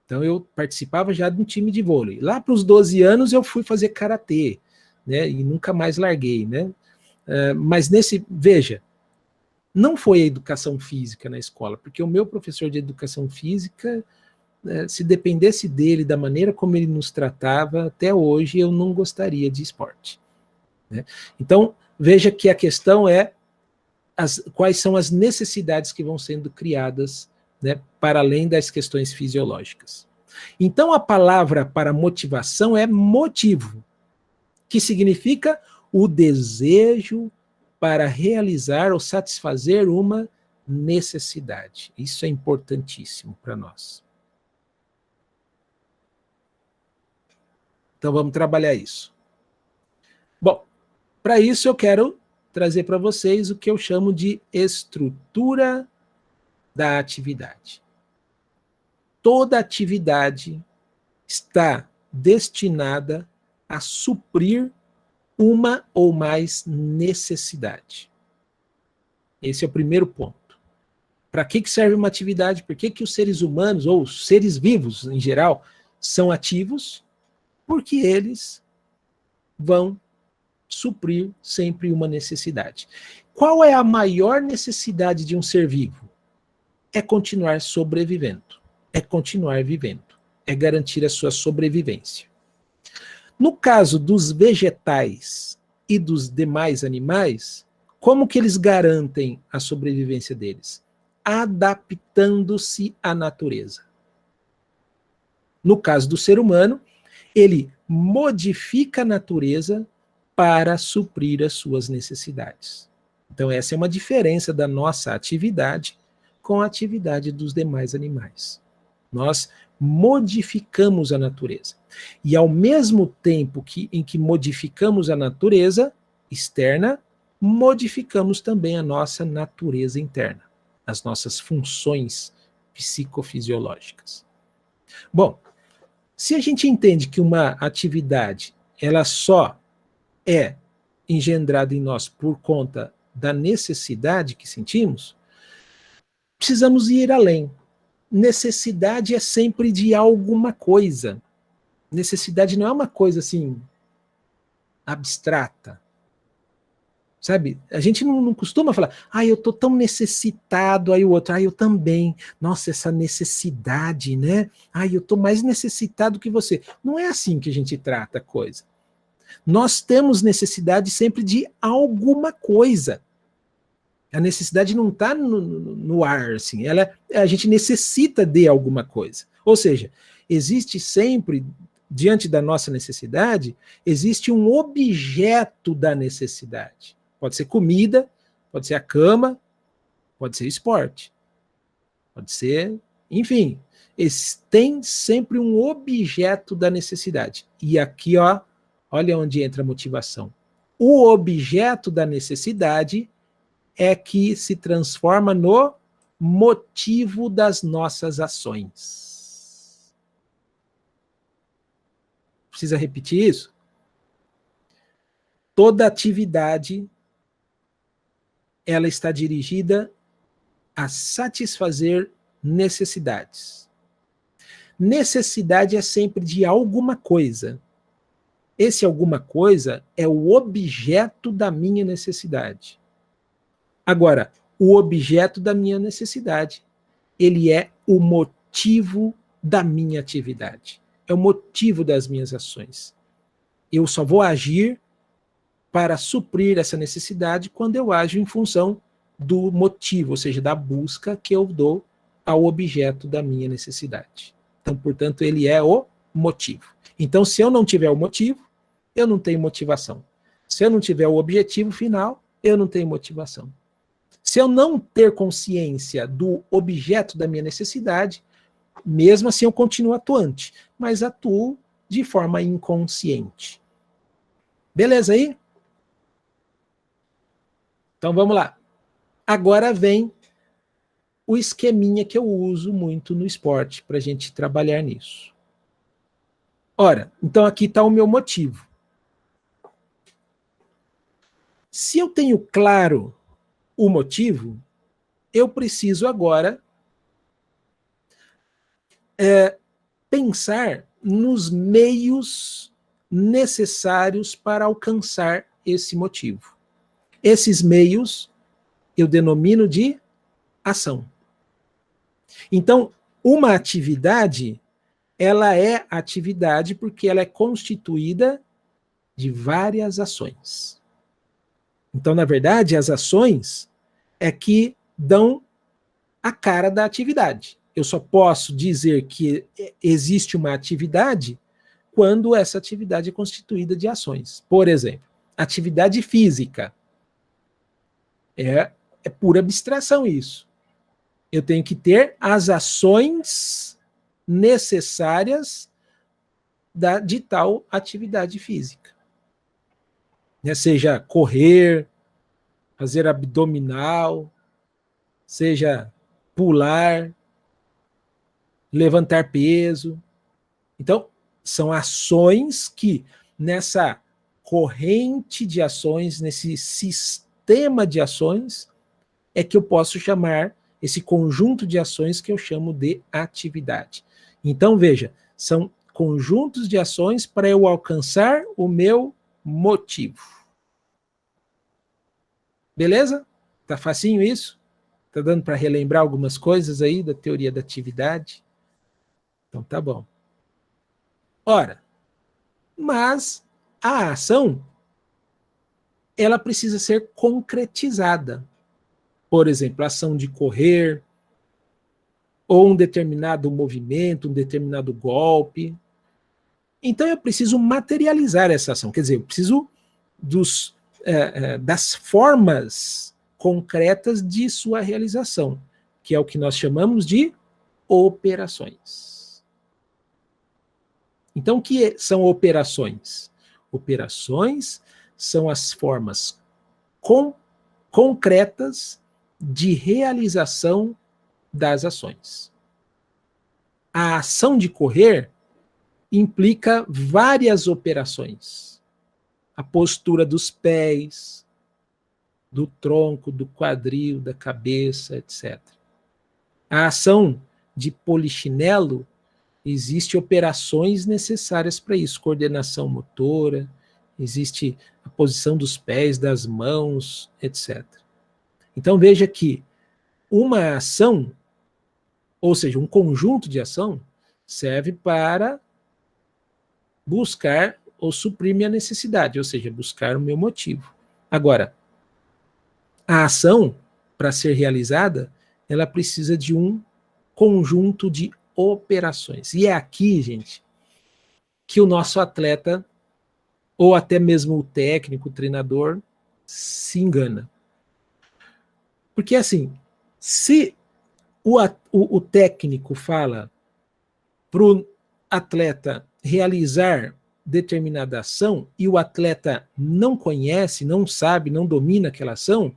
Então, eu participava já de um time de vôlei. Lá para os 12 anos, eu fui fazer karatê, né, e nunca mais larguei, né? Mas veja, não foi a educação física na escola, porque o meu professor de educação física, se dependesse dele, da maneira como ele nos tratava, até hoje eu não gostaria de esporte, né? Então, veja que a questão é quais são as necessidades que vão sendo criadas, né, para além das questões fisiológicas. Então, a palavra para motivação é motivo, que significa o desejo para realizar ou satisfazer uma necessidade. Isso é importantíssimo para nós. Então vamos trabalhar isso. Bom, para isso eu quero trazer para vocês o que eu chamo de estrutura da atividade. Toda atividade está destinada a suprir uma ou mais necessidade. Esse é o primeiro ponto. Para que serve uma atividade? Por que os seres humanos, ou os seres vivos em geral, são ativos? Porque eles vão suprir sempre uma necessidade. Qual é a maior necessidade de um ser vivo? É continuar sobrevivendo, é continuar vivendo, é garantir a sua sobrevivência. No caso dos vegetais e dos demais animais, como que eles garantem a sobrevivência deles? Adaptando-se à natureza. No caso do ser humano, ele modifica a natureza para suprir as suas necessidades. Então, essa é uma diferença da nossa atividade com a atividade dos demais animais. Nós modificamos a natureza. E ao mesmo tempo em que modificamos a natureza externa, modificamos também a nossa natureza interna, as nossas funções psicofisiológicas. Bom, se a gente entende que uma atividade ela só é engendrada em nós por conta da necessidade que sentimos, precisamos ir além. Necessidade é sempre de alguma coisa. Necessidade não é uma coisa assim abstrata. Sabe? A gente não costuma falar, eu tô tão necessitado, aí o outro, eu também. Nossa, essa necessidade, né? Eu tô mais necessitado que você. Não é assim que a gente trata a coisa. Nós temos necessidade sempre de alguma coisa. A necessidade não está no ar, assim. A gente necessita de alguma coisa. Ou seja, existe sempre, diante da nossa necessidade, existe um objeto da necessidade. Pode ser comida, pode ser a cama, pode ser esporte, pode ser, enfim, tem sempre um objeto da necessidade. E aqui, ó, olha onde entra a motivação. O objeto da necessidade é que se transforma no motivo das nossas ações. Precisa repetir isso? Toda atividade ela está dirigida a satisfazer necessidades. Necessidade é sempre de alguma coisa. Esse alguma coisa é o objeto da minha necessidade. Agora, o objeto da minha necessidade, ele é o motivo da minha atividade. É o motivo das minhas ações. Eu só vou agir para suprir essa necessidade quando eu ajo em função do motivo, ou seja, da busca que eu dou ao objeto da minha necessidade. Então, portanto, ele é o motivo. Então, se eu não tiver o motivo, eu não tenho motivação. Se eu não tiver o objetivo final, eu não tenho motivação. Se eu não ter consciência do objeto da minha necessidade, mesmo assim eu continuo atuante, mas atuo de forma inconsciente. Beleza aí? Então vamos lá. Agora vem o esqueminha que eu uso muito no esporte para a gente trabalhar nisso. Ora, então aqui está o meu motivo. Se eu tenho claro o motivo, eu preciso agora pensar nos meios necessários para alcançar esse motivo. Esses meios eu denomino de ação. Então, uma atividade, ela é atividade porque ela é constituída de várias ações. Então, na verdade, as ações é que dão a cara da atividade. Eu só posso dizer que existe uma atividade quando essa atividade é constituída de ações. Por exemplo, atividade física. É pura abstração isso. Eu tenho que ter as ações necessárias de tal atividade física. Seja correr, fazer abdominal, seja pular, levantar peso. Então, são ações que, nessa corrente de ações, nesse sistema de ações, é que eu posso chamar esse conjunto de ações que eu chamo de atividade. Então, veja, são conjuntos de ações para eu alcançar o meu motivo. Beleza? Tá facinho isso? Tá dando para relembrar algumas coisas aí da teoria da atividade? Então tá bom. Ora, mas a ação, ela precisa ser concretizada. Por exemplo, a ação de correr, ou um determinado movimento, um determinado golpe. Então eu preciso materializar essa ação, quer dizer, eu preciso das formas concretas de sua realização, que é o que nós chamamos de operações. Então, o que são operações? Operações são as formas concretas de realização das ações. A ação de correr implica várias operações. A postura dos pés, do tronco, do quadril, da cabeça, etc. A ação de polichinelo, existe operações necessárias para isso, coordenação motora, existe a posição dos pés, das mãos, etc. Então veja que uma ação, ou seja, um conjunto de ação, serve para buscar ou suprir minha necessidade, ou seja, buscar o meu motivo. Agora, a ação, para ser realizada, ela precisa de um conjunto de operações. E é aqui, gente, que o nosso atleta, ou até mesmo o técnico, o treinador, se engana. Porque assim, se o técnico fala para o atleta realizar determinada ação e o atleta não conhece, não sabe, não domina aquela ação,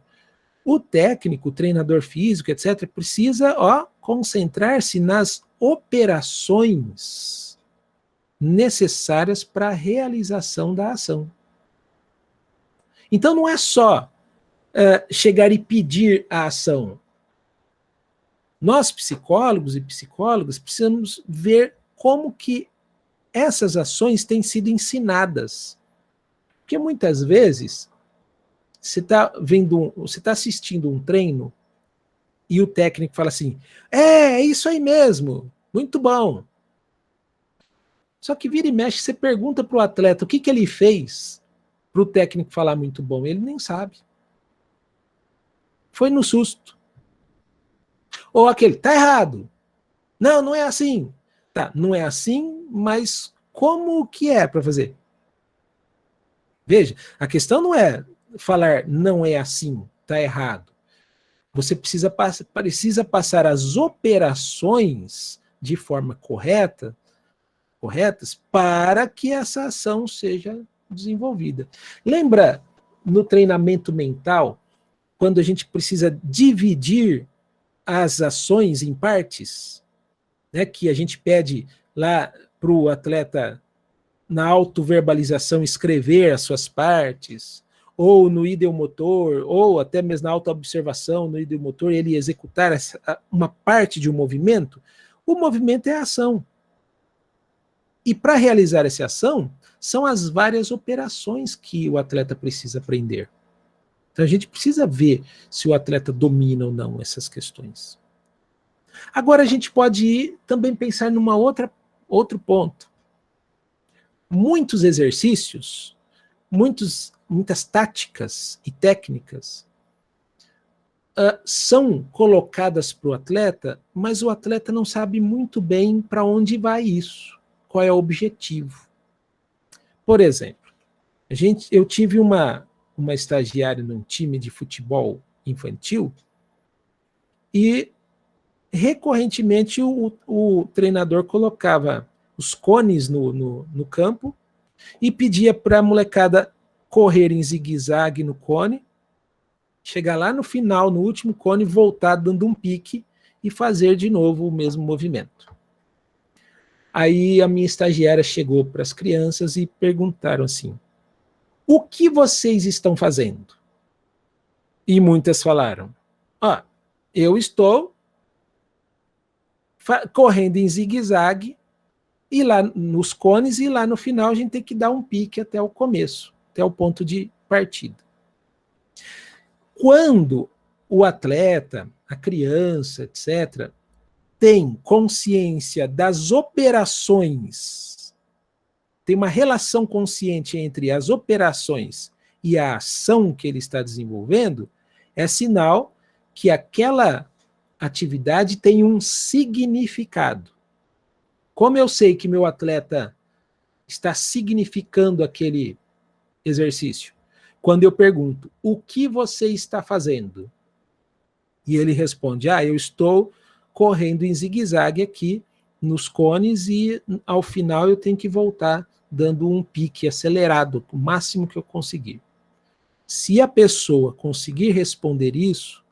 o técnico, o treinador físico, etc., precisa concentrar-se nas operações necessárias para a realização da ação. Então não é só chegar e pedir a ação. Nós, psicólogos e psicólogas, precisamos ver como que essas ações têm sido ensinadas. Porque muitas vezes você está assistindo um treino e o técnico fala assim, é isso aí mesmo, muito bom. Só que vira e mexe, você pergunta para o atleta o que ele fez para o técnico falar muito bom, ele nem sabe. Foi no susto. Ou aquele, tá errado. Não, não é assim. Tá, não é assim, mas como que é para fazer? Veja, a questão não é falar não é assim, tá errado. Você precisa passar as operações de forma corretas para que essa ação seja desenvolvida. Lembra no treinamento mental, quando a gente precisa dividir as ações em partes, né, que a gente pede lá para o atleta na autoverbalização escrever as suas partes, ou no ideomotor, ou até mesmo na autoobservação no ideomotor, ele executar uma parte de um movimento, o movimento é a ação. E para realizar essa ação, são as várias operações que o atleta precisa aprender. Então a gente precisa ver se o atleta domina ou não essas questões. Agora a gente pode também pensar numa outro ponto. Muitos exercícios, muitas táticas e técnicas são colocadas para o atleta, mas o atleta não sabe muito bem para onde vai isso, qual é o objetivo. Por exemplo, eu tive uma estagiária num time de futebol infantil e recorrentemente o treinador colocava os cones no campo e pedia para a molecada correr em zigue-zague no cone, chegar lá no final, no último cone, voltar dando um pique e fazer de novo o mesmo movimento. Aí a minha estagiária chegou para as crianças e perguntaram assim, o que vocês estão fazendo? E muitas falaram, eu estou correndo em zigue-zague e lá nos cones, e lá no final a gente tem que dar um pique até o começo, até o ponto de partida. Quando o atleta, a criança, etc., tem consciência das operações, tem uma relação consciente entre as operações e a ação que ele está desenvolvendo, é sinal que aquela atividade tem um significado. Como eu sei que meu atleta está significando aquele exercício? Quando eu pergunto, o que você está fazendo? E ele responde, eu estou correndo em zigue-zague aqui nos cones e ao final eu tenho que voltar dando um pique acelerado, o máximo que eu conseguir. Se a pessoa conseguir responder isso,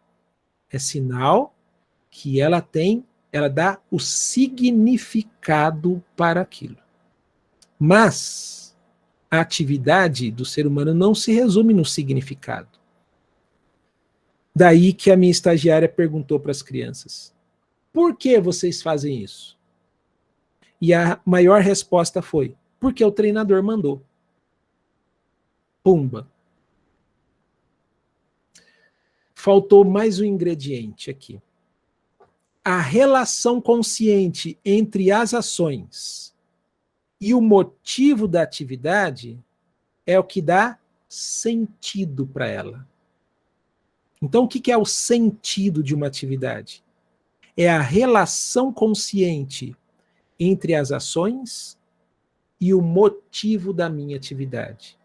é sinal que ela dá o significado para aquilo. Mas a atividade do ser humano não se resume no significado. Daí que a minha estagiária perguntou para as crianças, por que vocês fazem isso? E a maior resposta foi, porque o treinador mandou. Pumba. Faltou mais um ingrediente aqui. A relação consciente entre as ações e o motivo da atividade é o que dá sentido para ela. Então, o que é o sentido de uma atividade? É a relação consciente entre as ações e o motivo da minha atividade.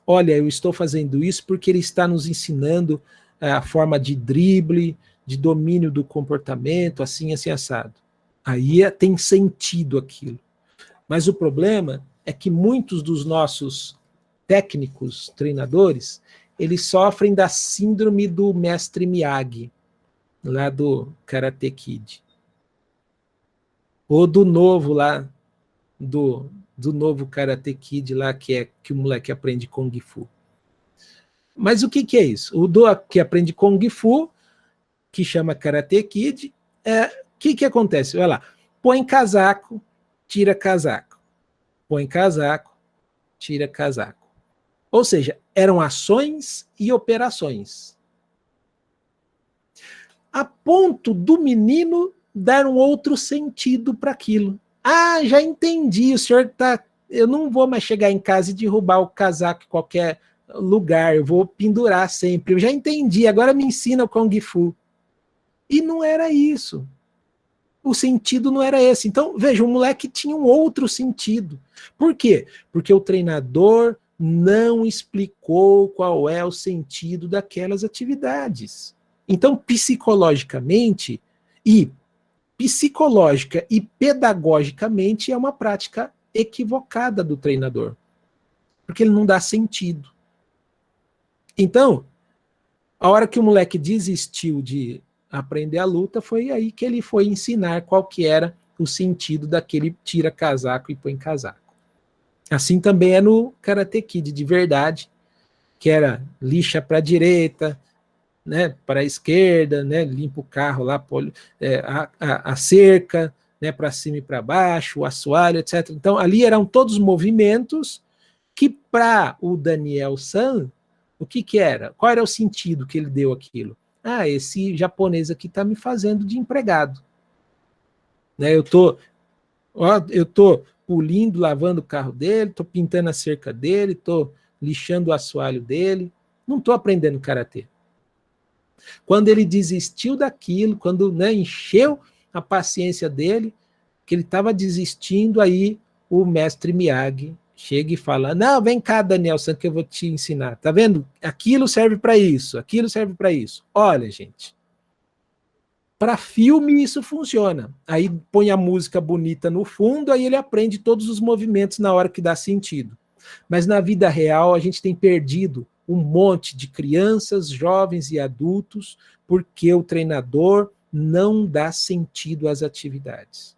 Olha, eu estou fazendo isso porque ele está nos ensinando a forma de drible, de domínio do comportamento, assim, assim, assado. Aí tem sentido aquilo. Mas o problema é que muitos dos nossos técnicos, treinadores, eles sofrem da síndrome do mestre Miyagi, lá do Karate Kid. Ou do novo lá, do novo Karate Kid lá, que o moleque aprende Kung Fu. Mas o que é isso? O que aprende Kung Fu, que chama Karate Kid, o que acontece? Olha lá, põe casaco, tira casaco. Põe casaco, tira casaco. Ou seja, eram ações e operações. A ponto do menino dar um outro sentido para aquilo. Ah, já entendi, o senhor tá... Eu não vou mais chegar em casa e derrubar o casaco em qualquer lugar, eu vou pendurar sempre. Eu já entendi, agora me ensina o Kung Fu. E não era isso. O sentido não era esse. Então, veja, o moleque tinha um outro sentido. Por quê? Porque o treinador não explicou qual é o sentido daquelas atividades. Então, psicológica e pedagogicamente é uma prática equivocada do treinador, porque ele não dá sentido. Então, a hora que o moleque desistiu de aprender a luta, foi aí que ele foi ensinar qual que era o sentido daquele tira casaco e põe casaco. Assim também é no Karate Kid de verdade, que era lixa para a direita, né, para a esquerda, né, limpa o carro lá, a cerca, né, para cima e para baixo, o assoalho, etc. Então, ali eram todos movimentos que, para o Daniel San, o que era? Qual era o sentido que ele deu aquilo? Ah, esse japonês aqui está me fazendo de empregado. Né, eu tô pulindo, lavando o carro dele, estou pintando a cerca dele, estou lixando o assoalho dele, não estou aprendendo karatê. Quando ele desistiu daquilo, quando, né, encheu a paciência dele, que ele estava desistindo, aí o mestre Miyagi chega e fala, não, vem cá, Danielson, que eu vou te ensinar. Tá vendo? Aquilo serve para isso, aquilo serve para isso. Olha, gente, para filme isso funciona. Aí põe a música bonita no fundo, aí ele aprende todos os movimentos na hora que dá sentido. Mas na vida real a gente tem perdido um monte de crianças, jovens e adultos, porque o treinador não dá sentido às atividades.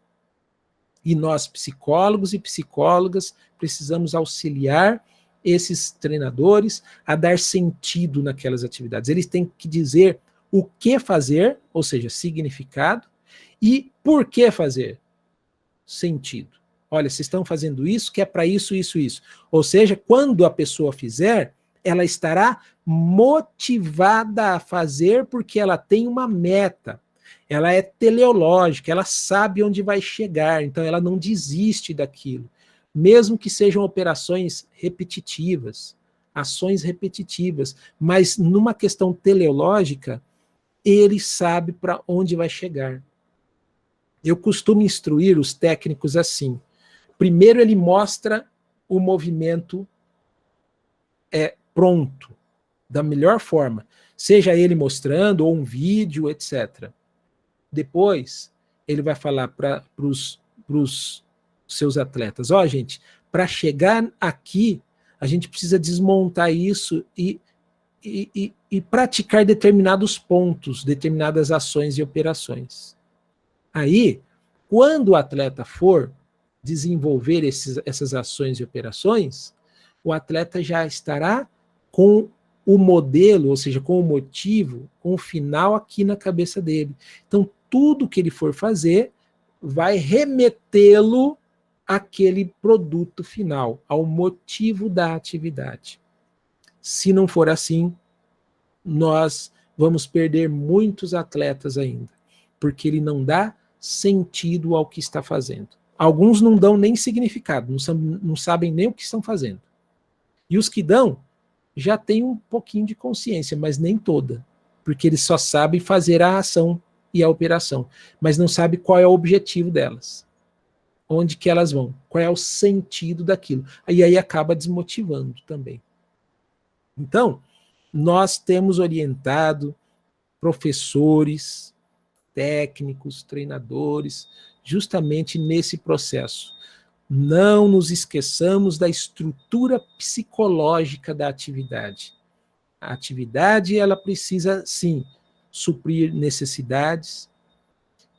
E nós, psicólogos e psicólogas, precisamos auxiliar esses treinadores a dar sentido naquelas atividades. Eles têm que dizer o que fazer, ou seja, significado, e por que fazer, sentido. Olha, vocês estão fazendo isso, que é para isso, isso, isso. Ou seja, quando a pessoa fizer, ela estará motivada a fazer porque ela tem uma meta. Ela é teleológica, ela sabe onde vai chegar, então ela não desiste daquilo. Mesmo que sejam operações repetitivas, ações repetitivas, mas numa questão teleológica, ele sabe para onde vai chegar. Eu costumo instruir os técnicos assim. Primeiro ele mostra o movimento pronto, da melhor forma, seja ele mostrando ou um vídeo, etc. Depois ele vai falar para os seus atletas, ó, gente, para chegar aqui, a gente precisa desmontar isso e praticar determinados pontos, determinadas ações e operações. Aí, quando o atleta for desenvolver essas ações e operações, o atleta já estará com o modelo, ou seja, com o motivo, com o final aqui na cabeça dele. Então, tudo que ele for fazer vai remetê-lo àquele produto final, ao motivo da atividade. Se não for assim, nós vamos perder muitos atletas ainda, porque ele não dá sentido ao que está fazendo. Alguns não dão nem significado, não sabem nem o que estão fazendo. E os que dão, já tem um pouquinho de consciência, mas nem toda, porque eles só sabem fazer a ação e a operação, mas não sabe qual é o objetivo delas, onde que elas vão, qual é o sentido daquilo. E aí acaba desmotivando também. Então, nós temos orientado professores, técnicos, treinadores, justamente nesse processo. Não nos esqueçamos da estrutura psicológica da atividade. A atividade, ela precisa, sim, suprir necessidades,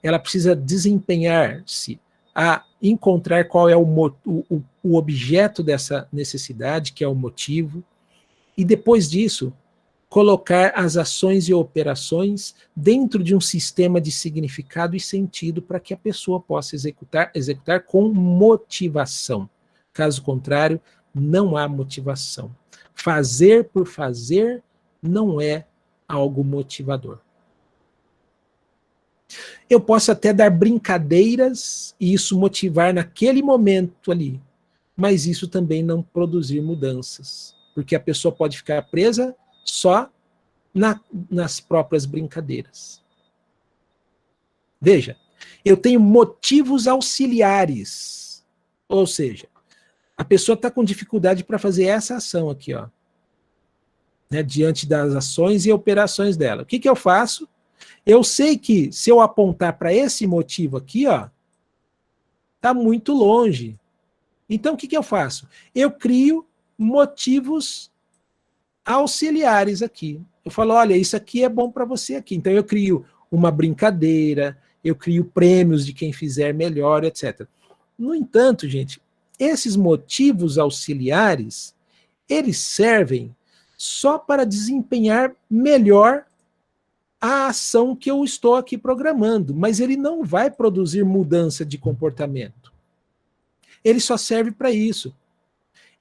ela precisa desempenhar-se a encontrar qual é o objeto dessa necessidade, que é o motivo, e depois disso, colocar as ações e operações dentro de um sistema de significado e sentido para que a pessoa possa executar com motivação. Caso contrário, não há motivação. Fazer por fazer não é algo motivador. Eu posso até dar brincadeiras e isso motivar naquele momento ali, mas isso também não produzir mudanças, porque a pessoa pode ficar presa só nas próprias brincadeiras. Veja, eu tenho motivos auxiliares, ou seja, a pessoa está com dificuldade para fazer essa ação aqui, ó, né, diante das ações e operações dela. O que eu faço? Eu sei que se eu apontar para esse motivo aqui, ó, está muito longe. Então, o que eu faço? Eu crio motivos auxiliares aqui. Eu falo, olha, isso aqui é bom para você aqui. Então, eu crio uma brincadeira, eu crio prêmios de quem fizer melhor, etc. No entanto, gente, esses motivos auxiliares, eles servem só para desempenhar melhor a ação que eu estou aqui programando, mas ele não vai produzir mudança de comportamento. Ele só serve para isso.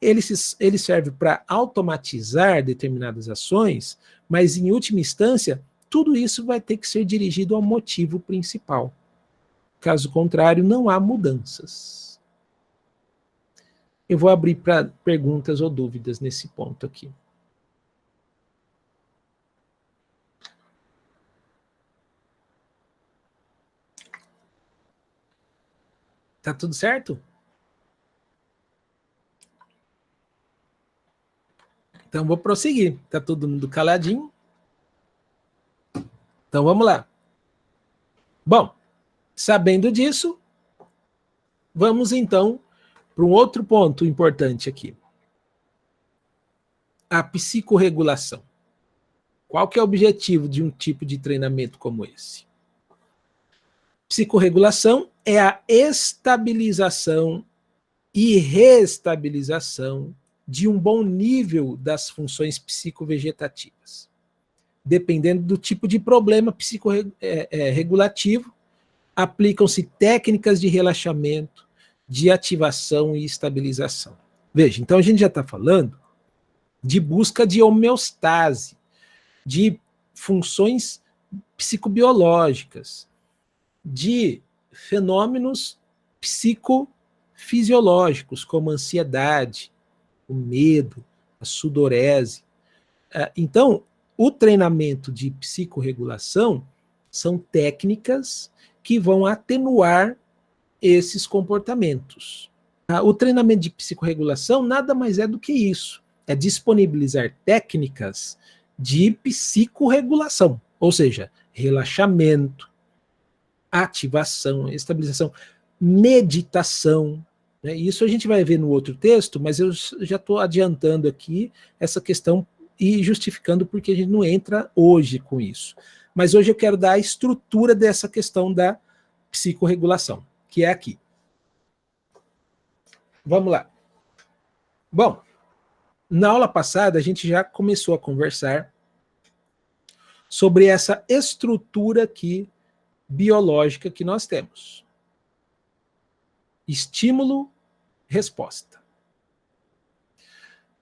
Ele serve para automatizar determinadas ações, mas em última instância, tudo isso vai ter que ser dirigido ao motivo principal. Caso contrário, não há mudanças. Eu vou abrir para perguntas ou dúvidas nesse ponto aqui. Tá tudo certo? Então vou prosseguir. Tá todo mundo caladinho? Então vamos lá. Bom, sabendo disso, vamos então para um outro ponto importante aqui. A psicorregulação. Qual que é o objetivo de um tipo de treinamento como esse? Psicorregulação é a estabilização e reestabilização de um bom nível das funções psicovegetativas. Dependendo do tipo de problema psicorregulativo, aplicam-se técnicas de relaxamento, de ativação e estabilização. Veja, então a gente já está falando de busca de homeostase, de funções psicobiológicas, de fenômenos psicofisiológicos, como a ansiedade, o medo, a sudorese. Então, o treinamento de psicorregulação são técnicas que vão atenuar esses comportamentos. O treinamento de psicorregulação nada mais é do que isso. É disponibilizar técnicas de psicorregulação, ou seja, relaxamento, ativação, estabilização, meditação. Né? Isso a gente vai ver no outro texto, mas eu já estou adiantando aqui essa questão e justificando porque a gente não entra hoje com isso. Mas hoje eu quero dar a estrutura dessa questão da psicorregulação, que é aqui. Vamos lá. Bom, na aula passada a gente já começou a conversar sobre essa estrutura aqui biológica que nós temos. Estímulo, resposta.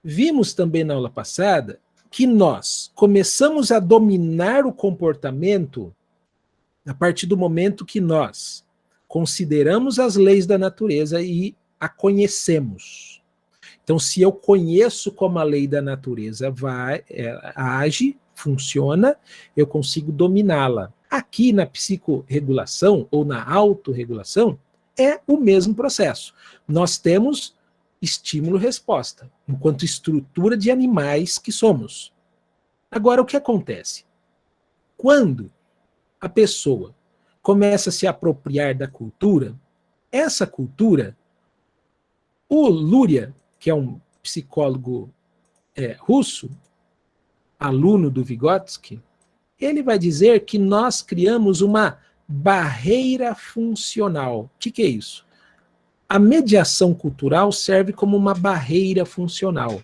Vimos também na aula passada que nós começamos a dominar o comportamento a partir do momento que nós consideramos as leis da natureza e a conhecemos. Então, se eu conheço como a lei da natureza age, funciona, eu consigo dominá-la. Aqui na psicorregulação ou na autorregulação, é o mesmo processo. Nós temos estímulo-resposta, enquanto estrutura de animais que somos. Agora, o que acontece? Quando a pessoa começa a se apropriar da cultura, essa cultura, o Luria, que é um psicólogo russo, aluno do Vygotsky, ele vai dizer que nós criamos uma barreira funcional. O que é isso? A mediação cultural serve como uma barreira funcional.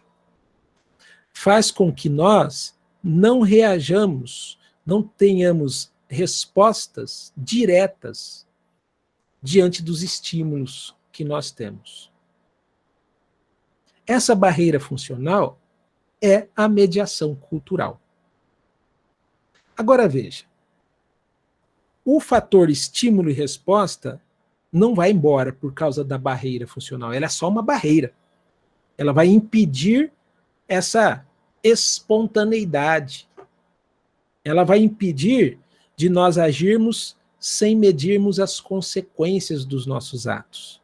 Faz com que nós não reajamos, não tenhamos respostas diretas diante dos estímulos que nós temos. Essa barreira funcional é a mediação cultural. Agora veja, o fator estímulo e resposta não vai embora por causa da barreira funcional, ela é só uma barreira. Ela vai impedir essa espontaneidade. Ela vai impedir de nós agirmos sem medirmos as consequências dos nossos atos.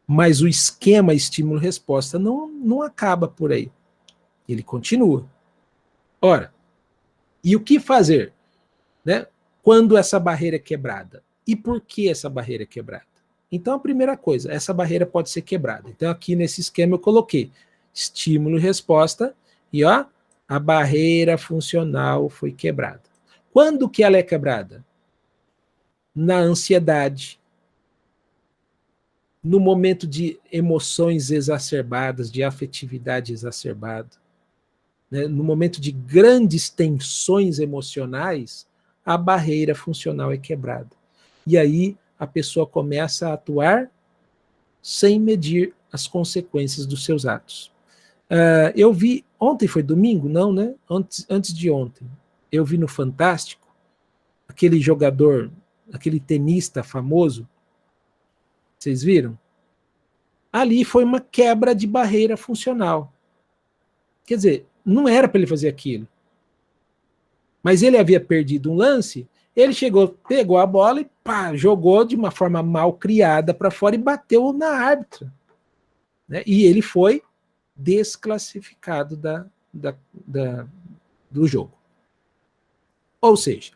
Mas o esquema estímulo-resposta não acaba por aí. Ele continua. Ora, e o que fazer, né, quando essa barreira é quebrada? E por que essa barreira é quebrada? Então, a primeira coisa, essa barreira pode ser quebrada. Então, aqui nesse esquema eu coloquei estímulo e resposta, e ó, a barreira funcional foi quebrada. Quando que ela é quebrada? Na ansiedade, no momento de emoções exacerbadas, de afetividade exacerbada, né? No momento de grandes tensões emocionais, a barreira funcional é quebrada. E aí a pessoa começa a atuar sem medir as consequências dos seus atos. Eu vi, ontem foi domingo? Não, né? Antes de ontem. Eu vi no Fantástico, aquele jogador, aquele tenista famoso, vocês viram? Ali foi uma quebra de barreira funcional. Quer dizer, não era para ele fazer aquilo. Mas ele havia perdido um lance, ele chegou, pegou a bola e pá, jogou de uma forma mal criada para fora e bateu na árbitra. Né? E ele foi desclassificado do jogo. Ou seja,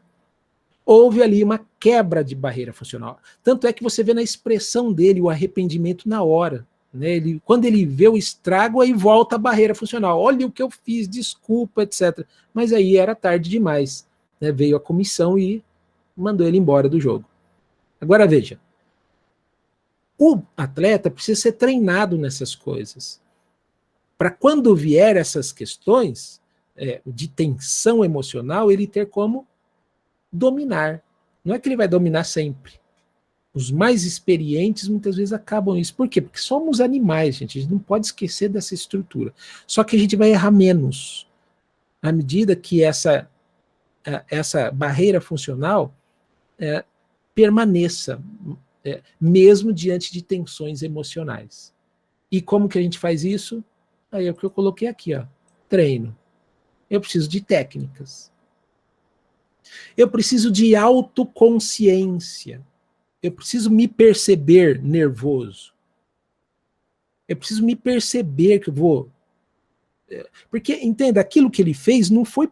houve ali uma quebra de barreira funcional. Tanto é que você vê na expressão dele o arrependimento na hora. Né? Quando ele vê o estrago, aí volta a barreira funcional. Olha o que eu fiz, desculpa, etc. Mas aí era tarde demais. Né? Veio a comissão e mandou ele embora do jogo. Agora veja, o atleta precisa ser treinado nessas coisas. Para quando vier essas questões de tensão emocional, ele ter como dominar. Não é que ele vai dominar sempre. Os mais experientes muitas vezes acabam isso. Por quê? Porque somos animais, gente. A gente não pode esquecer dessa estrutura. Só que a gente vai errar menos à medida que essa barreira funcional permaneça, mesmo diante de tensões emocionais. E como que a gente faz isso? Aí é o que eu coloquei aqui, ó. Treino. Eu preciso de técnicas. Eu preciso de autoconsciência. Eu preciso me perceber nervoso. Eu preciso me perceber que eu vou... Porque, entenda, aquilo que ele fez não foi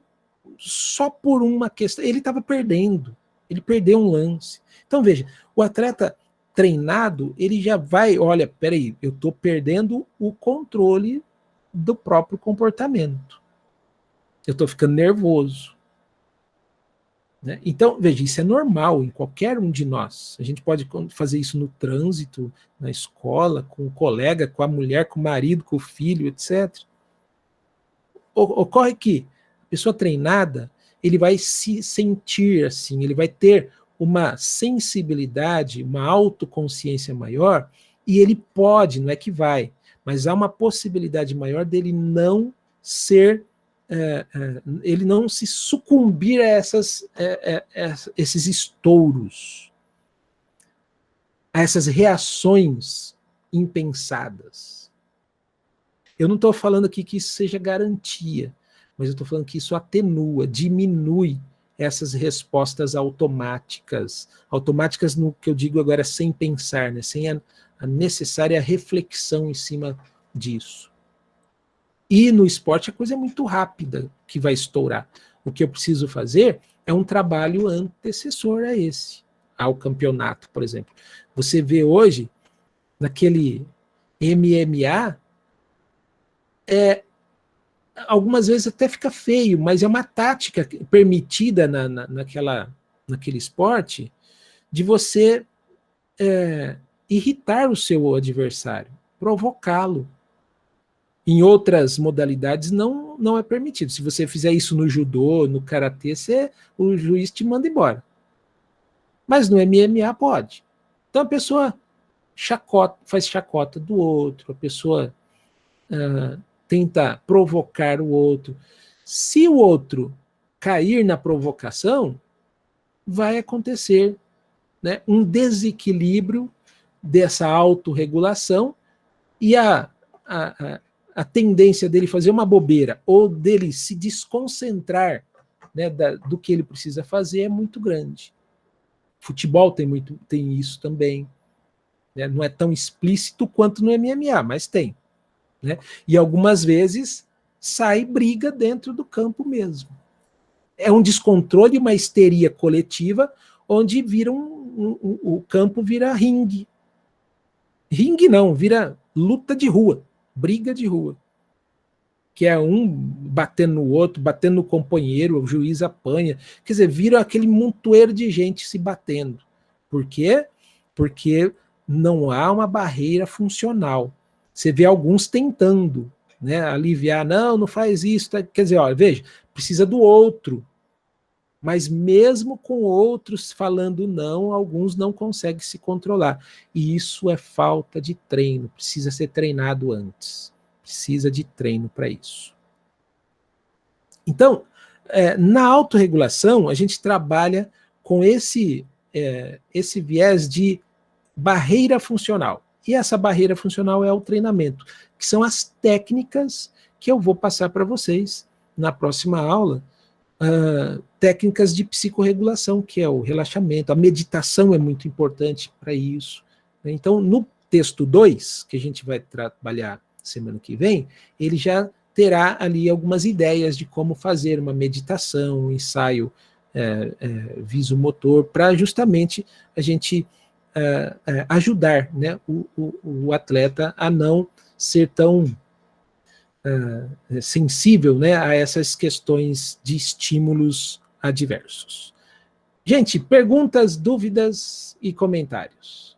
só por uma questão. Ele estava perdendo. Ele perdeu um lance. Então, veja, o atleta treinado, ele já vai... Olha, peraí, eu estou perdendo o controle do próprio comportamento. Eu estou ficando nervoso. Né? Então, veja, isso é normal em qualquer um de nós. A gente pode fazer isso no trânsito, na escola, com o colega, com a mulher, com o marido, com o filho, etc. Ocorre que a pessoa treinada, ele vai se sentir assim, ele vai ter uma sensibilidade, uma autoconsciência maior, e ele pode, não é que vai, mas há uma possibilidade maior dele não ser... ele não se sucumbir a esses estouros, a essas reações impensadas. Eu não estou falando aqui que isso seja garantia, mas eu estou falando que isso atenua, diminui essas respostas automáticas. Automáticas no que eu digo agora sem pensar, né? Sem a necessária reflexão em cima disso. E no esporte a coisa é muito rápida que vai estourar. O que eu preciso fazer é um trabalho antecessor a esse, ao campeonato, por exemplo. Você vê hoje, naquele MMA, algumas vezes até fica feio, mas é uma tática permitida naquele esporte de você irritar o seu adversário, provocá-lo. Em outras modalidades não é permitido. Se você fizer isso no judô, no karatê, o juiz te manda embora. Mas no MMA pode. Então a pessoa faz chacota do outro, a pessoa tenta provocar o outro. Se o outro cair na provocação, vai acontecer, né, um desequilíbrio dessa autorregulação e a tendência dele fazer uma bobeira ou dele se desconcentrar, né, do que ele precisa fazer é muito grande. Futebol tem isso também, né? Não é tão explícito quanto no MMA, mas tem, né? E algumas vezes sai briga dentro do campo mesmo. É um descontrole, uma histeria coletiva, onde vira o campo vira ringue. Ringue não, vira luta de rua, briga de rua. Que é um batendo no outro, batendo no companheiro, o juiz apanha. Quer dizer, vira aquele montoeiro de gente se batendo. Por quê? Porque não há uma barreira funcional. Você vê alguns tentando, né, aliviar, não faz isso. Tá? Quer dizer, ó, veja, precisa do outro. Mas mesmo com outros falando não, alguns não conseguem se controlar. E isso é falta de treino, precisa ser treinado antes. Precisa de treino para isso. Então, na autorregulação, a gente trabalha com esse viés de barreira funcional. E essa barreira funcional é o treinamento, que são as técnicas que eu vou passar para vocês na próxima aula, técnicas de psicorregulação, que é o relaxamento, a meditação é muito importante para isso. Então, no texto 2, que a gente vai trabalhar semana que vem, ele já terá ali algumas ideias de como fazer uma meditação, um ensaio visomotor, para justamente a gente ajudar, né, o atleta a não ser tão sensível, né, a essas questões de estímulos adversos. Gente, perguntas, dúvidas e comentários.